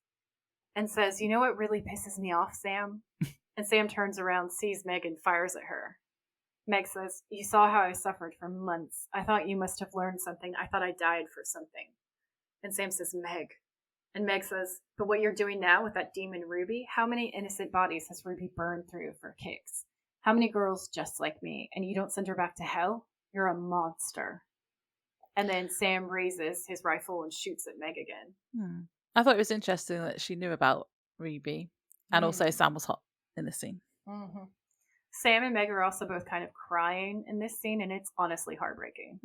S1: and says, you know what really pisses me off, Sam? And Sam turns around, sees Meg, and fires at her. Meg says, you saw how I suffered for months. I thought you must have learned something. I thought I died for something. And Sam says, Meg. And Meg says, but what you're doing now with that demon Ruby, how many innocent bodies has Ruby burned through for kicks? How many girls just like me? And you don't send her back to hell? You're a monster. And then Sam raises his rifle and shoots at Meg again.
S2: I thought it was interesting that she knew about Ruby. And also Sam was hot in this scene.
S1: Mm-hmm. Sam and Meg are also both kind of crying in this scene, and it's honestly heartbreaking.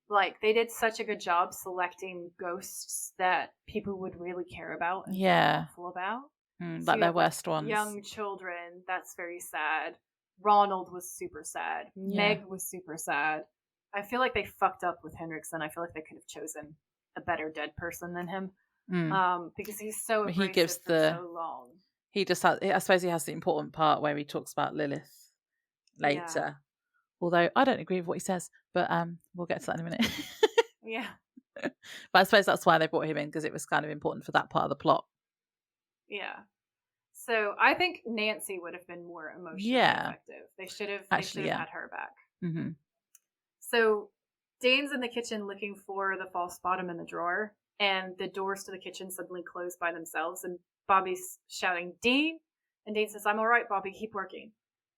S1: Like, they did such a good job selecting ghosts that people would really care about and feel awful about. So
S2: like their worst ones.
S1: Young children, that's very sad. Ronald was super sad. Meg was super sad. I feel like they fucked up with Henriksen. I feel like they could have chosen a better dead person than him. Because he's so abrasive
S2: he gives
S1: for so long.
S2: He just has, I suppose he has the important part where he talks about Lilith later. Yeah. Although I don't agree with what he says, but we'll get to that in a minute.
S1: Yeah.
S2: But I suppose that's why they brought him in, because it was kind of important for that part of the plot.
S1: Yeah. So I think Nancy would have been more emotionally effective. They should have had her back. Mm-hmm. So Dane's in the kitchen looking for the false bottom in the drawer, and the doors to the kitchen suddenly close by themselves, and Bobby's shouting, Dean? And Dean says, I'm all right, Bobby, keep working.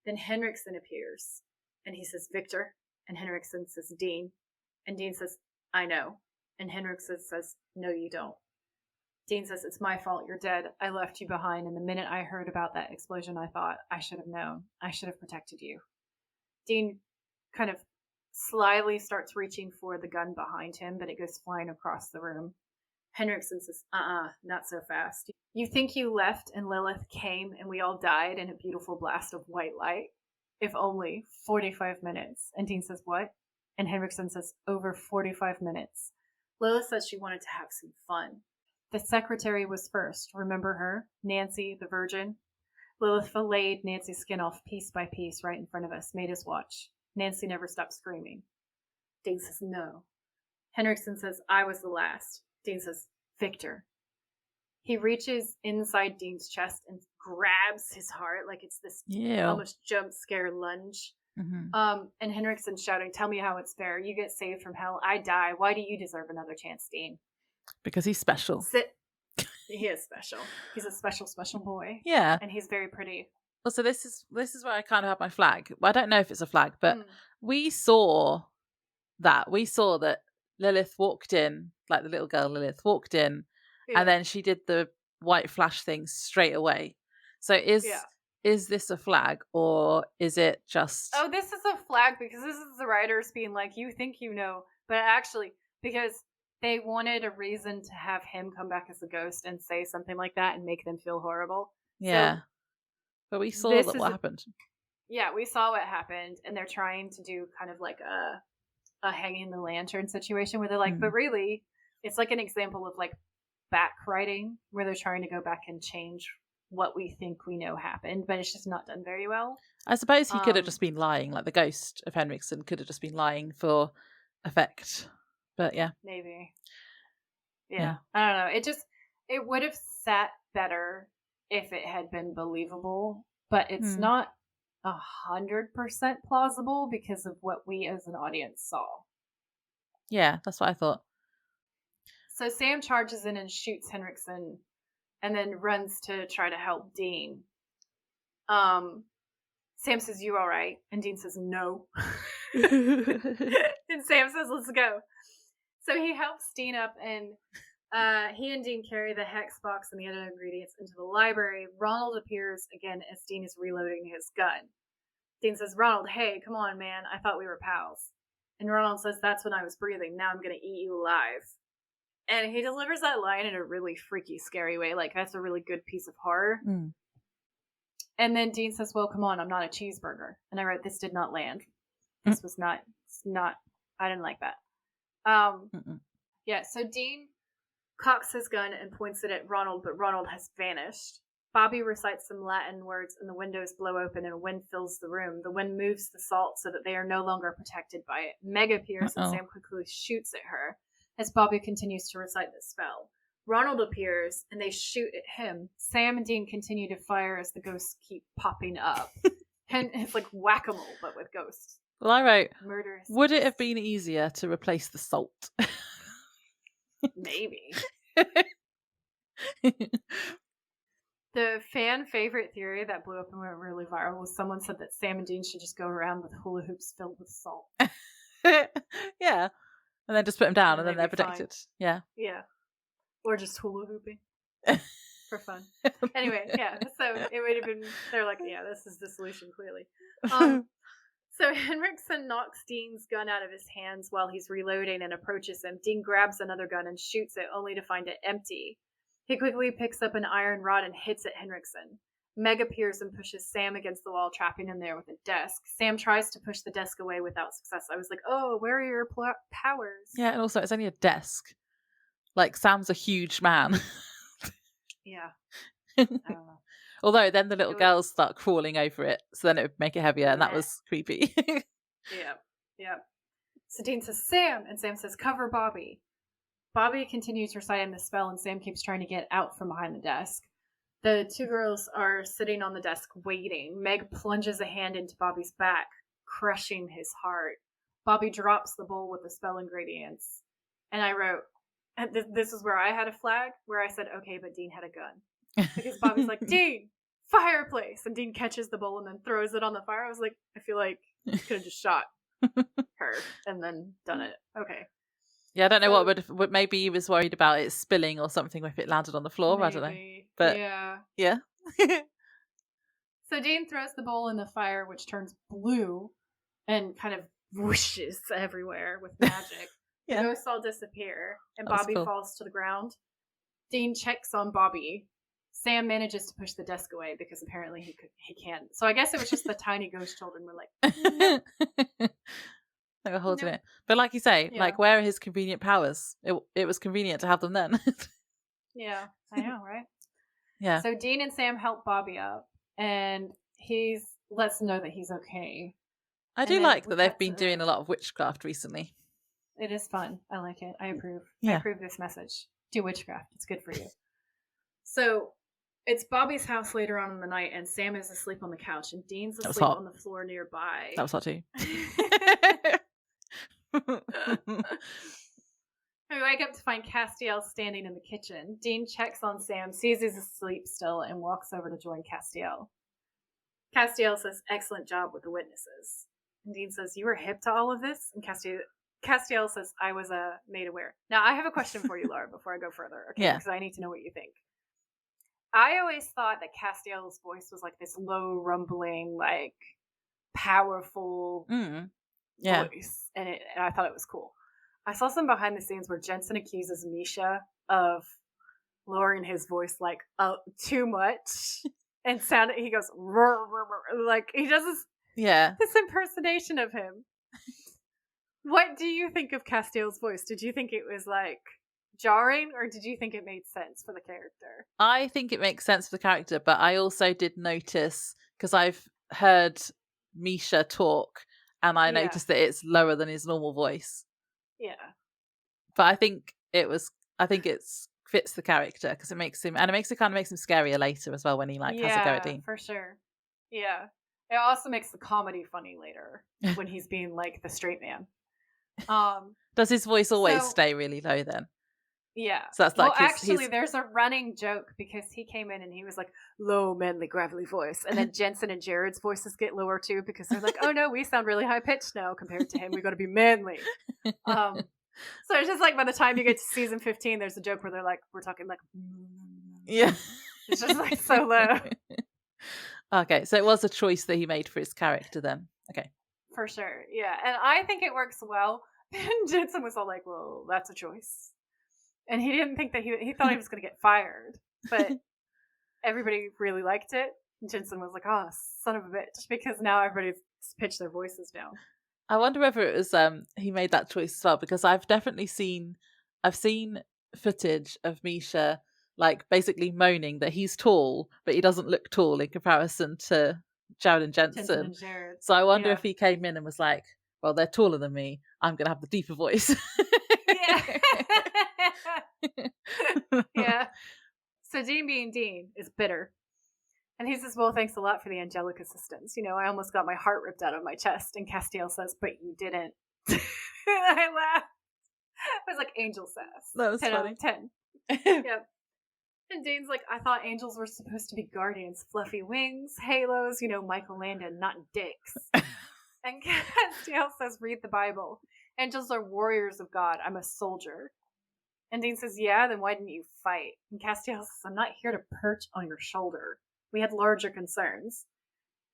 S1: Then Henriksen appears, and he says, Victor. And Henriksen says, Dean. And Dean says, I know. And Henriksen says, no, you don't. Dean says, it's my fault, you're dead. I left you behind, and the minute I heard about that explosion, I thought, I should have known. I should have protected you. Dean kind of slyly starts reaching for the gun behind him, but it goes flying across the room. Henriksen says, not so fast. You think you left and Lilith came and we all died in a beautiful blast of white light? If only 45 minutes. And Dean says, what? And Henriksen says, over 45 minutes. Lilith says she wanted to have some fun. The secretary was first. Remember her? Nancy, the virgin. Lilith filleted Nancy's skin off piece by piece right in front of us, made us watch. Nancy never stopped screaming. Dean says, no. Henriksen says, I was the last. Dean says, Victor. He reaches inside Dean's chest and grabs his heart like it's this almost jump scare lunge. Mm-hmm. And Henriksen's shouting, tell me how it's fair. You get saved from hell. I die. Why do you deserve another chance, Dean?
S2: Because he's special.
S1: He is special. He's a special, special boy.
S2: Yeah.
S1: And he's very pretty.
S2: Well, so this is where I kind of have my flag. Well, I don't know if it's a flag, but we saw that. We saw that Lilith walked in, like the little girl Lilith walked in, and then she did the white flash thing straight away. So is this a flag, or is it just...
S1: Oh, this is a flag because this is the writers being like, you think you know, but actually, because they wanted a reason to have him come back as a ghost and say something like that and make them feel horrible.
S2: Yeah. So, but we saw what happened.
S1: Yeah, we saw what happened, and they're trying to do kind of like a hanging the lantern situation where they're like, but really, it's like an example of like back writing where they're trying to go back and change what we think we know happened, but it's just not done very well.
S2: I suppose he could have just been lying, like the ghost of Henriksen could have just been lying for effect. But yeah.
S1: Maybe. Yeah. I don't know. It would have sat better if it had been believable, but it's not 100% plausible because of what we as an audience saw.
S2: Yeah, that's what I thought.
S1: So Sam charges in and shoots Henriksen and then runs to try to help Dean. Sam says, "You all right?" And Dean says, "No." And Sam says, "Let's go." So he helps Dean up, and he and Dean carry the hex box and the other ingredients into the library. Ronald appears again as Dean is reloading his gun. Dean says, "Ronald, hey, come on, man. I thought we were pals." And Ronald says, "That's when I was breathing. Now I'm going to eat you alive." And he delivers that line in a really freaky, scary way. Like, that's a really good piece of horror. And then Dean says, "Well, come on, I'm not a cheeseburger." And I wrote, "This did not land. This was not, I didn't like that." Yeah, so Dean cocks his gun and points it at Ronald, but Ronald has vanished. Bobby recites some Latin words, and the windows blow open, and a wind fills the room. The wind moves the salt so that they are no longer protected by it. Meg appears, and Sam quickly shoots at her as Bobby continues to recite the spell. Ronald appears, and they shoot at him. Sam and Dean continue to fire as the ghosts keep popping up. And it's like whack-a-mole, but with ghosts.
S2: Well, I wrote,
S1: murderous.
S2: Would it have been easier to replace the salt?
S1: Maybe. The fan favorite theory that blew up and went really viral was someone said that Sam and Dean should just go around with hula hoops filled with salt.
S2: Yeah. And then just put them down and then they're protected. Fine. Yeah.
S1: Yeah. Or just hula hooping. For fun. Anyway, yeah. So it would have been, they're like, yeah, this is the solution, clearly. So Henriksen knocks Dean's gun out of his hands while he's reloading and approaches him. Dean grabs another gun and shoots it, only to find it empty. He quickly picks up an iron rod and hits at Henriksen. Meg appears and pushes Sam against the wall, trapping him there with a desk. Sam tries to push the desk away without success. I was like, oh, where are your powers?
S2: Yeah, and also it's only a desk. Like, Sam's a huge man.
S1: Yeah. I don't know.
S2: Although then the little girls start crawling over it, so then it would make it heavier, and that was creepy.
S1: Yeah. So Dean says, "Sam," and Sam says, "Cover Bobby." Bobby continues reciting the spell, and Sam keeps trying to get out from behind the desk. The two girls are sitting on the desk waiting. Meg plunges a hand into Bobby's back, crushing his heart. Bobby drops the bowl with the spell ingredients. And I wrote, and this is where I had a flag, where I said, okay, but Dean had a gun. Because Bobby's like, "Dean, fireplace!" And Dean catches the bowl and then throws it on the fire. I was like, I feel like you could have just shot her and then done it. Okay.
S2: Yeah, I don't know what maybe he was worried about it spilling or something if it landed on the floor. Maybe. I don't know. But yeah.
S1: So Dean throws the bowl in the fire, which turns blue and kind of whooshes everywhere with magic. The ghosts all disappear, and Bobby falls to the ground. Dean checks on Bobby. Sam manages to push the desk away because apparently he can't. So I guess it was just the tiny ghost children were like, no.
S2: They were holding it. But like you say, like, where are his convenient powers? It was convenient to have them then.
S1: Yeah, I know, right?
S2: Yeah.
S1: So Dean and Sam help Bobby up, and he lets them know that he's okay.
S2: I do like that they've been doing a lot of witchcraft recently.
S1: It is fun. I like it. I approve.
S2: Yeah.
S1: I approve this message. Do witchcraft. It's good for you. So it's Bobby's house later on in the night, and Sam is asleep on the couch, and Dean's asleep on the floor nearby.
S2: That was hot too.
S1: We wake up to find Castiel standing in the kitchen. Dean checks on Sam, sees he's asleep still, and walks over to join Castiel. Castiel says, "Excellent job with the witnesses." And Dean says, "You were hip to all of this?" And Castiel says, "I was made aware." Now, I have a question for you, Laura, before I go further, okay? Because I need to know what you think. I always thought that Castiel's voice was like this low, rumbling, like, powerful voice. And I thought it was cool. I saw some behind the scenes where Jensen accuses Misha of lowering his voice, like, too much. And he goes, like, he does this impersonation of him. What do you think of Castiel's voice? Did you think it was, like, jarring, or did you think it made sense for the character?
S2: I think it makes sense for the character, but I also did notice, because I've heard Misha talk, and I noticed that it's lower than his normal voice.
S1: Yeah.
S2: But I think it fits the character, because it makes him, and it kind of makes him scarier later as well when he like has a go at Dean.
S1: For sure. Yeah. It also makes the comedy funny later when he's being like the straight man.
S2: Does his voice always stay really low then?
S1: Yeah.
S2: So that's like
S1: there's a running joke because he came in and he was like low, manly, gravelly voice, and then Jensen and Jared's voices get lower too because they're like, oh no, we sound really high pitched now compared to him. We got to be manly. So it's just like by the time you get to season 15, there's a joke where they're like, we're talking like,
S2: yeah,
S1: it's just like so low.
S2: Okay, so it was a choice that he made for his character then. Okay,
S1: for sure, yeah, and I think it works well. And Jensen was all like, well, that's a choice. And he didn't think that he thought he was going to get fired, but everybody really liked it. And Jensen was like, "Oh, son of a bitch," because now everybody's pitched their voices down.
S2: I wonder whether it was he made that choice as well, because I've seen footage of Misha like basically moaning that he's tall, but he doesn't look tall in comparison to Jared and Jensen.
S1: Jared.
S2: So I wonder if he came in and was like, "Well, they're taller than me. I'm going to have the deeper voice."
S1: Yeah. Yeah. So Dean being Dean is bitter. And he says, well, thanks a lot for the angelic assistance. You know, I almost got my heart ripped out of my chest. And Castiel says, but you didn't. And I laughed. It was like angel sass.
S2: That was
S1: 10
S2: funny.
S1: out of 10. Yep. And Dean's like, I thought angels were supposed to be guardians. Fluffy wings, halos, you know, Michael Landon, not dicks. And Castiel says, read the Bible. Angels are warriors of God. I'm a soldier. And Dean says, yeah, then why didn't you fight? And Castiel says, I'm not here to perch on your shoulder. We had larger concerns.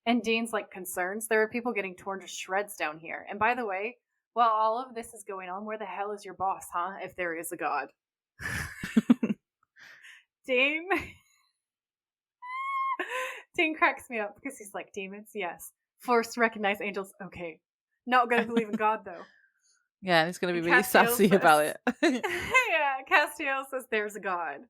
S1: And Dean's like, concerns? There are people getting torn to shreds down here. And by the way, while all of this is going on, where the hell is your boss, huh? If there is a God. Dean cracks me up because he's like, demons? Yes. Forced to recognize angels? Okay. Not gonna believe in God, though.
S2: Yeah, and he's going to be really sassy about it.
S1: Yeah, Castiel says there's a God.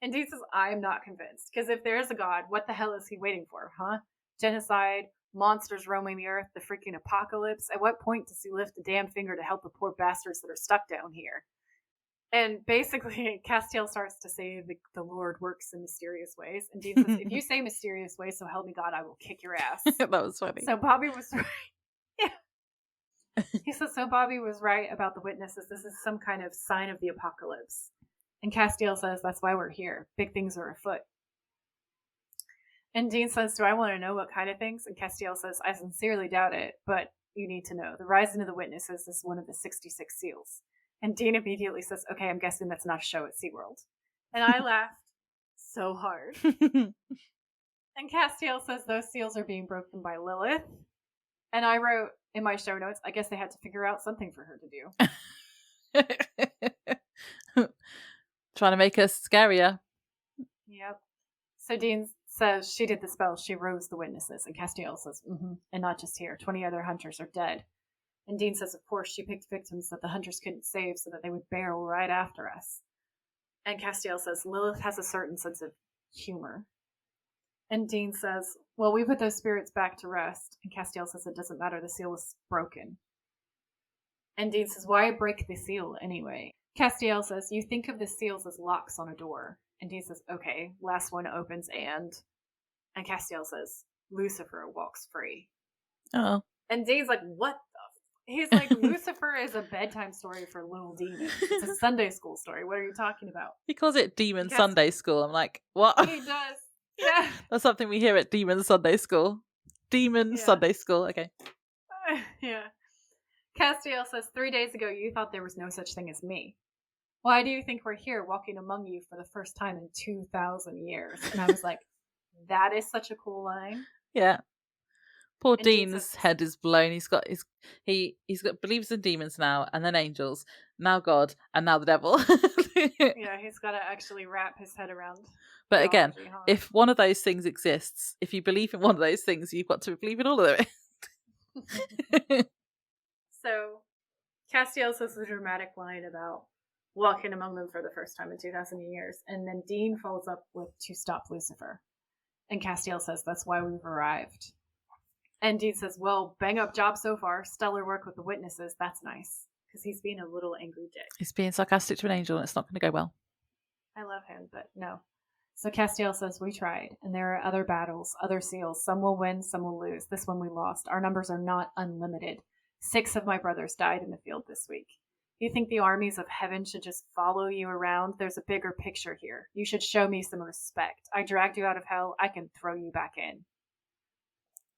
S1: And Dean says, I'm not convinced. Because if there is a God, what the hell is he waiting for, huh? Genocide, monsters roaming the earth, the freaking apocalypse. At what point does he lift a damn finger to help the poor bastards that are stuck down here? And basically, Castiel starts to say the Lord works in mysterious ways. And Dean says, if you say mysterious ways, so help me God, I will kick your ass.
S2: That was funny.
S1: So Bobby was right. Yeah. He says, so Bobby was right about the witnesses. This is some kind of sign of the apocalypse. And Castiel says, that's why we're here. Big things are afoot. And Dean says, do I want to know what kind of things? And Castiel says, I sincerely doubt it, but you need to know. The rising of the witnesses is one of the 66 seals. And Dean immediately says, okay, I'm guessing that's not a show at SeaWorld. And I laughed so hard. And Castiel says those seals are being broken by Lilith. And I wrote in my show notes, I guess they had to figure out something for her to
S2: do. Trying to make us scarier.
S1: Yep. So Dean says she did the spell. She rose the witnesses. And Castiel says, and not just here. 20 other hunters are dead. And Dean says, of course, she picked victims that the hunters couldn't save so that they would barrel right after us. And Castiel says, Lilith has a certain sense of humor. And Dean says, well, we put those spirits back to rest. And Castiel says, it doesn't matter. The seal was broken. And Dean says, why break the seal anyway? Castiel says, you think of the seals as locks on a door. And Dean says, okay, last one opens and Castiel says, Lucifer walks free.
S2: Oh.
S1: And Dean's like, what the? He's like, Lucifer is a bedtime story for little demons. It's a Sunday school story. What are you talking about?
S2: He calls it Demon Sunday School. I'm like, what?
S1: He does. Yeah.
S2: That's something we hear at Demon Sunday School. Demon Sunday School. Okay.
S1: Yeah. Castiel says, 3 days ago, you thought there was no such thing as me. Why do you think we're here walking among you for the first time in 2,000 years? And I was like, that is such a cool line.
S2: Yeah. Poor Dean's head is blown. He's got believes in demons now, and then angels, now God, and now the devil.
S1: Yeah, he's got to actually wrap his head around.
S2: But again, if one of those things exists, if you believe in one of those things, you've got to believe in all of it.
S1: So, Castiel says the dramatic line about walking among them for the first time in 2,000 years. And then Dean follows up with to stop Lucifer. And Castiel says, that's why we've arrived. And Dean says, well, bang up job so far. Stellar work with the witnesses. That's nice. Because he's being a little angry dick.
S2: He's being sarcastic to an angel and it's not going to go well.
S1: I love him, but no. So Castiel says, we tried. And there are other battles, other seals. Some will win, some will lose. This one we lost. Our numbers are not unlimited. 6 of my brothers died in the field this week. You think the armies of heaven should just follow you around? There's a bigger picture here. You should show me some respect. I dragged you out of hell. I can throw you back in.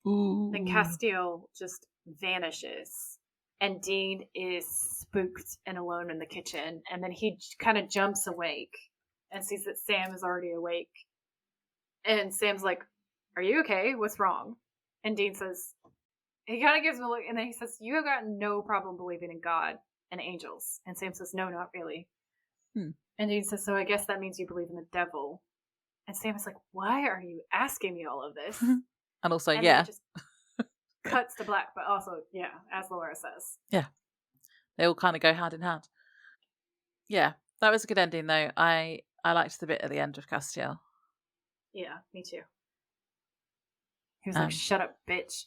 S2: Ooh.
S1: Then Castiel just vanishes. And Dean is spooked and alone in the kitchen. And then he kind of jumps awake and sees that Sam is already awake. And Sam's like, are you okay? What's wrong? And Dean says, he kind of gives him a look. And then he says, you have got no problem believing in God and angels. And Sam says, no, not really. And Dean says, so I guess that means you believe in the devil. And Sam is like, why are you asking me all of this?
S2: And also,
S1: and
S2: yeah.
S1: It just cuts to black, but also, yeah, as Laura says.
S2: Yeah. They all kind of go hand in hand. Yeah, that was a good ending, though. I liked the bit at the end of Castiel.
S1: Yeah, me too. He was like, shut up, bitch.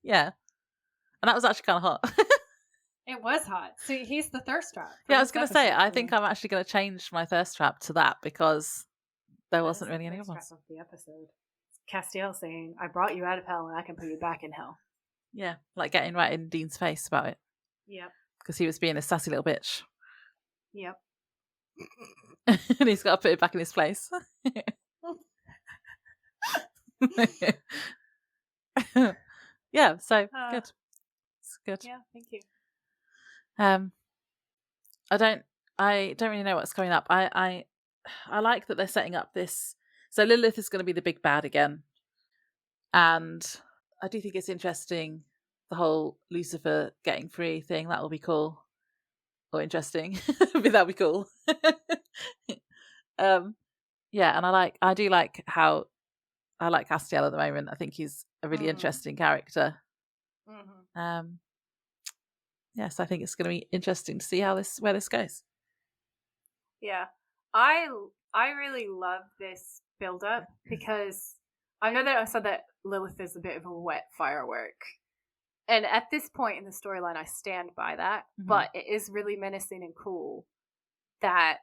S2: Yeah. And that was actually kind of hot.
S1: It was hot. So he's the thirst trap.
S2: Yeah, I was going to say, I think I'm actually going to change my thirst trap to that because there wasn't really any other ones.
S1: Of the episode. Castiel saying, I brought you out of hell and I can put you back in hell.
S2: Yeah, like getting right in Dean's face about it.
S1: Yep.
S2: Because he was being a sassy little bitch.
S1: Yep.
S2: And he's got to put it back in his place. Yeah, so good. It's good.
S1: Yeah, thank you.
S2: I don't really know what's coming up. I like that they're setting up this. So Lilith is going to be the big bad again, and I do think it's interesting the whole Lucifer getting free thing. That will be cool or interesting. That'll be cool. Yeah, and I do like how I like Castiel at the moment. I think he's a really interesting character. Yes, I think it's going to be interesting to see where this goes.
S1: Yeah, I really love this build up because I know that I said that Lilith is a bit of a wet firework, and at this point in the storyline, I stand by that. But it is really menacing and cool that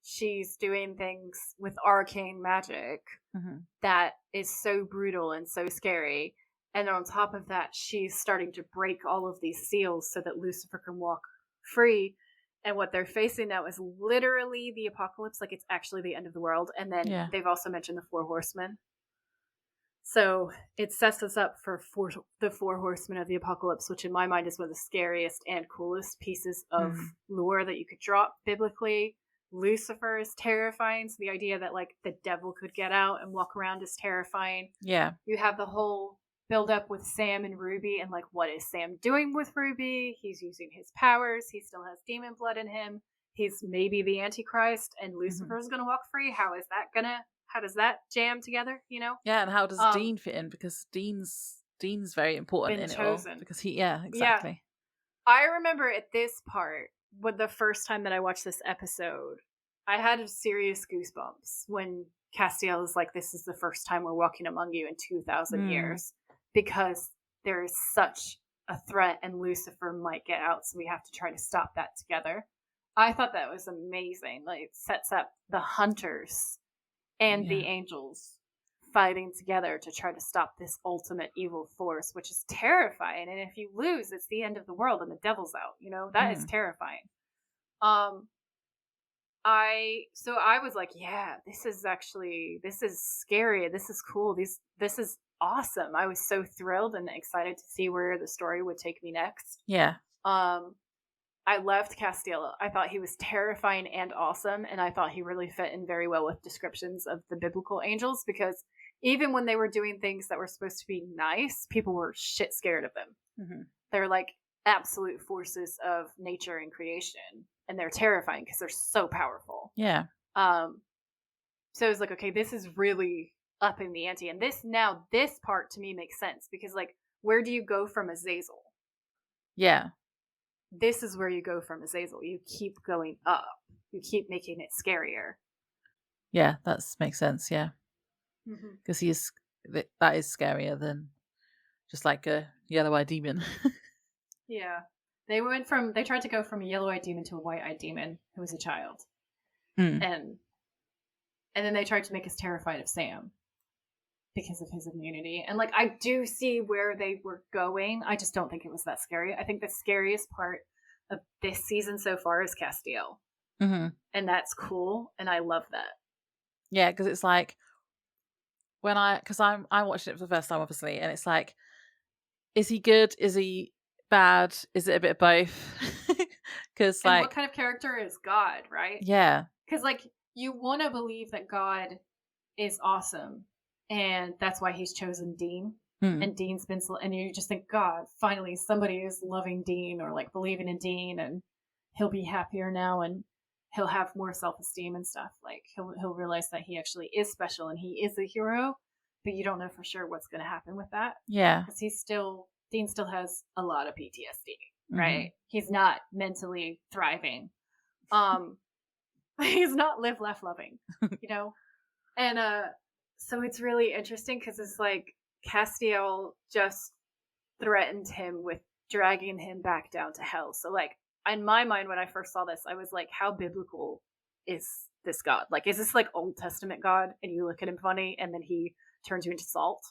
S1: she's doing things with arcane magic that is so brutal and so scary. And on top of that, she's starting to break all of these seals so that Lucifer can walk free. And what they're facing now is literally the apocalypse, like it's actually the end of the world. And then they've also mentioned the 4 horsemen. So it sets us up for the 4 horsemen of the apocalypse, which in my mind is one of the scariest and coolest pieces of lore that you could drop biblically. Lucifer is terrifying, so the idea that like the devil could get out and walk around is terrifying.
S2: Yeah.
S1: You have the whole build up with Sam and Ruby, and like, what is Sam doing with Ruby? He's using his powers. He still has demon blood in him. He's maybe the Antichrist, and Lucifer's gonna walk free. How does that jam together? You know?
S2: Yeah, and how does Dean fit in? Because Dean's very important in
S1: chosen.
S2: It all. Because exactly.
S1: Yeah. I remember at this part, with the first time that I watched this episode, I had serious goosebumps when Castiel is like, this is the first time we're walking among you in 2,000 years. Because there is such a threat and Lucifer might get out, so we have to try to stop that together. I thought that was amazing. Like, it sets up the hunters and the angels fighting together to try to stop this ultimate evil force, which is terrifying. And if you lose, it's the end of the world and the devil's out. You know, that is terrifying. I was like, yeah, this is scary. This is cool. This is awesome. I was so thrilled and excited to see where the story would take me next.
S2: Yeah.
S1: I loved Castiel. I thought he was terrifying and awesome, and I thought he really fit in very well with descriptions of the biblical angels, because even when they were doing things that were supposed to be nice, people were shit scared of them. They're like absolute forces of nature and creation, and they're terrifying because they're so powerful.
S2: Yeah.
S1: So it was like, okay, this is really up in the ante, and this part to me makes sense, because like, where do you go from Azazel?
S2: Yeah.
S1: this is where you go from Azazel. You keep going up. You keep making it scarier.
S2: Yeah, that makes sense. Yeah, because that is scarier than just like a yellow-eyed demon.
S1: Yeah, they tried to go from a yellow-eyed demon to a white-eyed demon who was a child, and then they tried to make us terrified of Sam because of his immunity. And like, I do see where they were going. I just don't think it was that scary. I think the scariest part of this season so far is Castiel, and that's cool, and I love that.
S2: Yeah, because it's like because I'm watching it for the first time, obviously, and it's like, is he good? Is he bad? Is it a bit of both? Because like,
S1: what kind of character is God, right?
S2: Yeah,
S1: because like you want to believe that God is awesome, and that's why he's chosen Dean. And Dean's been, and you just think, God, finally somebody is loving Dean or like believing in Dean, and he'll be happier now, and he'll have more self-esteem and stuff. Like he'll realize that he actually is special and he is a hero, but you don't know for sure what's going to happen with that.
S2: Yeah,
S1: because Dean still has a lot of PTSD, right? He's not mentally thriving. He's not live, laugh, loving, and so it's really interesting because it's like Castiel just threatened him with dragging him back down to hell. So like, in my mind, when I first saw this, I was like, how biblical is this God? Like, is this like Old Testament God and you look at him funny and then he turns you into salt?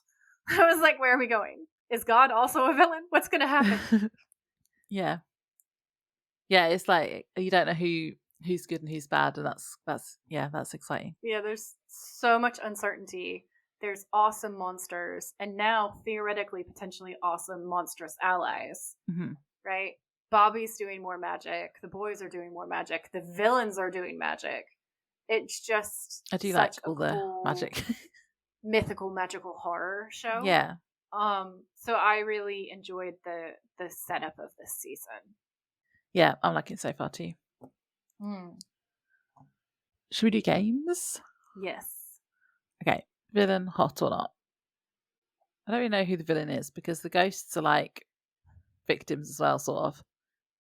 S1: I was like, where are we going? Is God also a villain? What's going to happen?
S2: Yeah, it's like you don't know who's good and who's bad, and that's exciting.
S1: Yeah, there's so much uncertainty. There's awesome monsters, and now theoretically potentially awesome monstrous allies, right? Bobby's doing more magic, the boys are doing more magic, the villains are doing magic. It's just
S2: I do like all the magic
S1: mythical magical horror show.
S2: Yeah.
S1: So I really enjoyed the setup of this season.
S2: Yeah, I'm liking it so far too. Should we do games?
S1: Yes.
S2: Okay. Villain, hot or not? I don't really know who the villain is because the ghosts are like victims as well, sort of.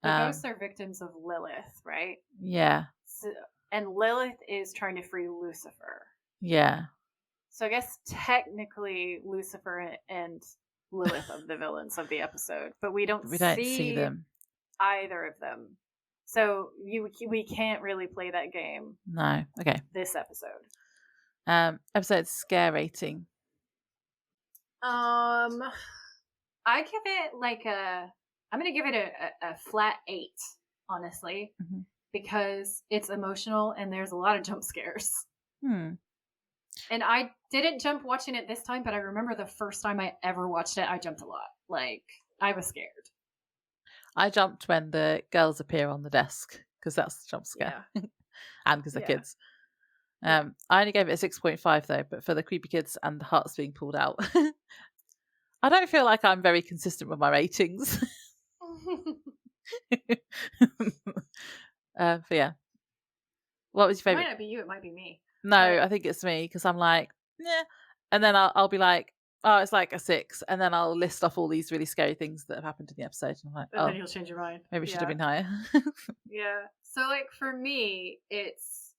S1: The ghosts are victims of Lilith, right?
S2: Yeah.
S1: So, and Lilith is trying to free Lucifer.
S2: Yeah.
S1: So I guess technically Lucifer and Lilith are the villains of the episode, but we don't see them. Either of them. So we can't really play that game.
S2: No. Okay.
S1: This episode.
S2: Episode scare rating.
S1: I give it like I'm gonna give it a flat 8, honestly, because it's emotional and there's a lot of jump scares. And I didn't jump watching it this time, but I remember the first time I ever watched it, I jumped a lot. Like, I was scared.
S2: I jumped when the girls appear on the desk because that's the jump scare, and because they're kids. I only gave it a 6.5 though, but for the creepy kids and the hearts being pulled out. I don't feel like I'm very consistent with my ratings. But yeah, what was your favorite?
S1: It might not be you, it might be me.
S2: No, I think it's me because I'm like, yeah, and then I'll be like, oh, it's like a 6, and then I'll list off all these really scary things that have happened in the episode, and I'm like,
S1: and then you'll change your mind.
S2: Maybe it should have been higher.
S1: Yeah. So like for me, it's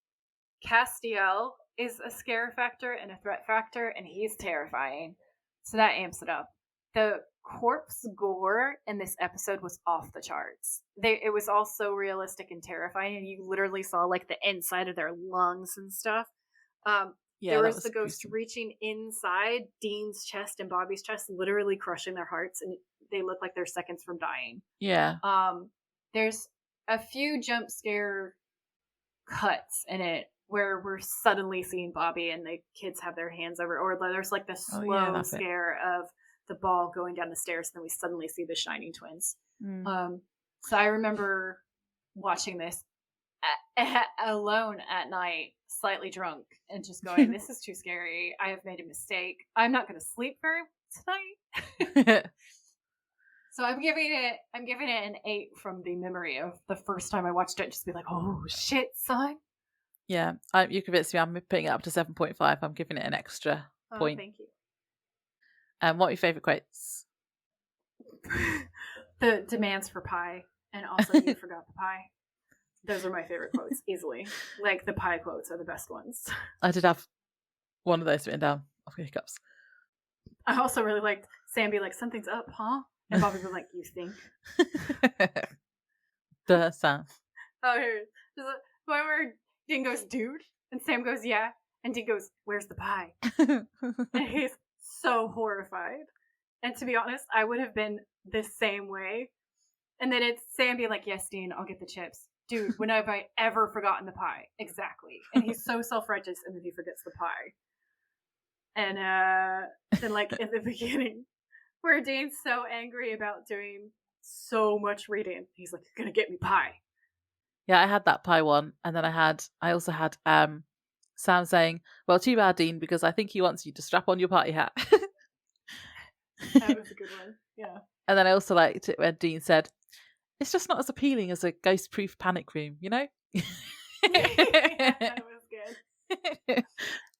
S1: Castiel is a scare factor and a threat factor, and he's terrifying. So that amps it up. The corpse gore in this episode was off the charts. It was all so realistic and terrifying, and you literally saw like the inside of their lungs and stuff. There was the ghost reaching inside Dean's chest and Bobby's chest, literally crushing their hearts, and they look like they're seconds from dying.
S2: Yeah.
S1: There's a few jump scare cuts in it where we're suddenly seeing Bobby and the kids have their hands over, or there's like the slow scare of the ball going down the stairs, and then we suddenly see the Shining Twins. So I remember watching this alone at night, slightly drunk, and just going, this is too scary. I have made a mistake. I'm not going to sleep very tonight. So I'm giving it an 8 from the memory of the first time I watched it. Just be like, oh shit, son.
S2: Yeah, you convinced me. I'm putting it up to 7.5. I'm giving it an extra point.
S1: Thank you.
S2: What are your favourite quotes?
S1: The demands for pie. And also, you forgot the pie. Those are my favorite quotes, easily. Like, the pie quotes are the best ones.
S2: I did have one of those written down of hiccups.
S1: I also really liked Sam be like, something's up, huh? And Bobby was like, you think?
S2: The Sam.
S1: Oh, here. There's a point where Dean goes, dude? And Sam goes, yeah. And Dean goes, where's the pie? And he's so horrified. And to be honest, I would have been the same way. And then it's Sam being like, yes, Dean, I'll get the chips. Dude, when have I ever forgotten the pie? Exactly. And he's so self-righteous, and then he forgets the pie. And then, like, in the beginning, where Dean's so angry about doing so much reading, he's like, you're going to get me pie.
S2: Yeah, I had that pie one. And then I also had Sam saying, well, too bad, Dean, because I think he wants you to strap on your party hat.
S1: That was a good one. Yeah.
S2: And then I also liked it when Dean said, it's just not as appealing as a ghost-proof panic room, you know?
S1: Yeah, that was good.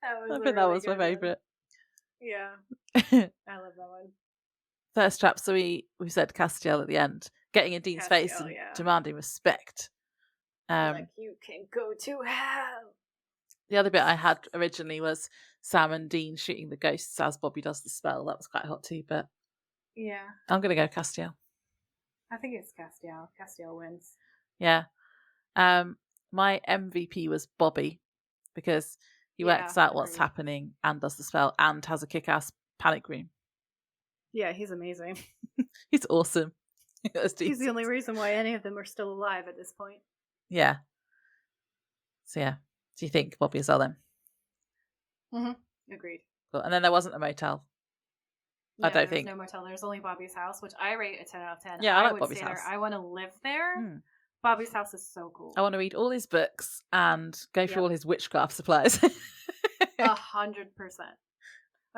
S2: I think that was my favourite.
S1: Yeah. I love that one.
S2: Thirst trap, so we said Castiel at the end, getting in Dean's face and demanding respect.
S1: Like, you can go to hell.
S2: The other bit I had originally was Sam and Dean shooting the ghosts as Bobby does the spell. That was quite hot too, but
S1: yeah,
S2: I'm going to go Castiel.
S1: I think it's Castiel. Castiel wins.
S2: Yeah. My MVP was Bobby, because he works out what's happening and does the spell and has a kick-ass panic room.
S1: Yeah, he's amazing.
S2: He's awesome.
S1: He's the only reason why any of them are still alive at this point.
S2: Yeah. So yeah, do you think Bobby as well then?
S1: Mm-hmm. Agreed.
S2: Cool. And then there wasn't a motel.
S1: Yeah,
S2: I don't think.
S1: There's no motel. There's only Bobby's house, which I rate a 10 out of 10.
S2: Yeah, I like Bobby's house.
S1: I want to live there. Bobby's house is so cool.
S2: I want to read all his books and go through all his witchcraft supplies.
S1: 100%. I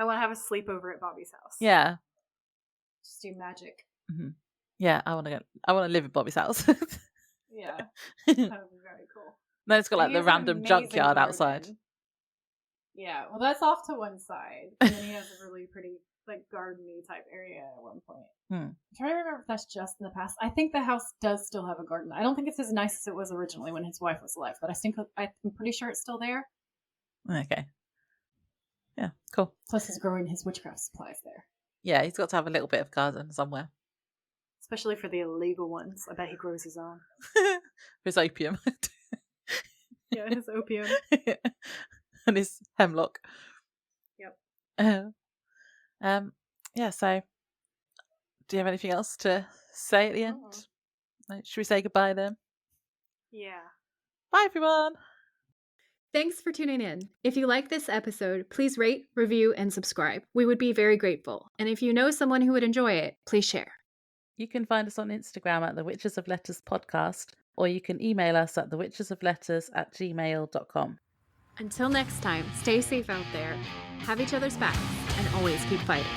S1: want to have a sleepover at Bobby's house.
S2: Yeah.
S1: Just do magic.
S2: Mm-hmm. Yeah, I want to live in Bobby's house.
S1: Yeah, that would be very cool.
S2: Then it's got like the random junkyard outside.
S1: Yeah, well, that's off to one side, and then he has a really pretty, like, gardeny type area at one point. I'm trying to remember if that's just in the past. I think the house does still have a garden. I don't think it's as nice as it was originally when his wife was alive, but I'm pretty sure it's still there.
S2: Okay. Yeah, cool.
S1: Plus, he's growing his witchcraft supplies there.
S2: Yeah, he's got to have a little bit of garden somewhere.
S1: Especially for the illegal ones. I bet he grows his own.
S2: His opium.
S1: Yeah, his opium.
S2: And his hemlock.
S1: Yep.
S2: Yeah, so do you have anything else to say at the end? Should we say goodbye then?
S1: Yeah.
S2: Bye, everyone.
S1: Thanks for tuning in. If you like this episode, please rate, review, and subscribe. We would be very grateful. And if you know someone who would enjoy it, please share.
S2: You can find us on Instagram at the Witches of Letters podcast, or you can email us at thewitchesofletters@gmail.com.
S1: Until next time, stay safe out there, have each other's backs, and always keep fighting.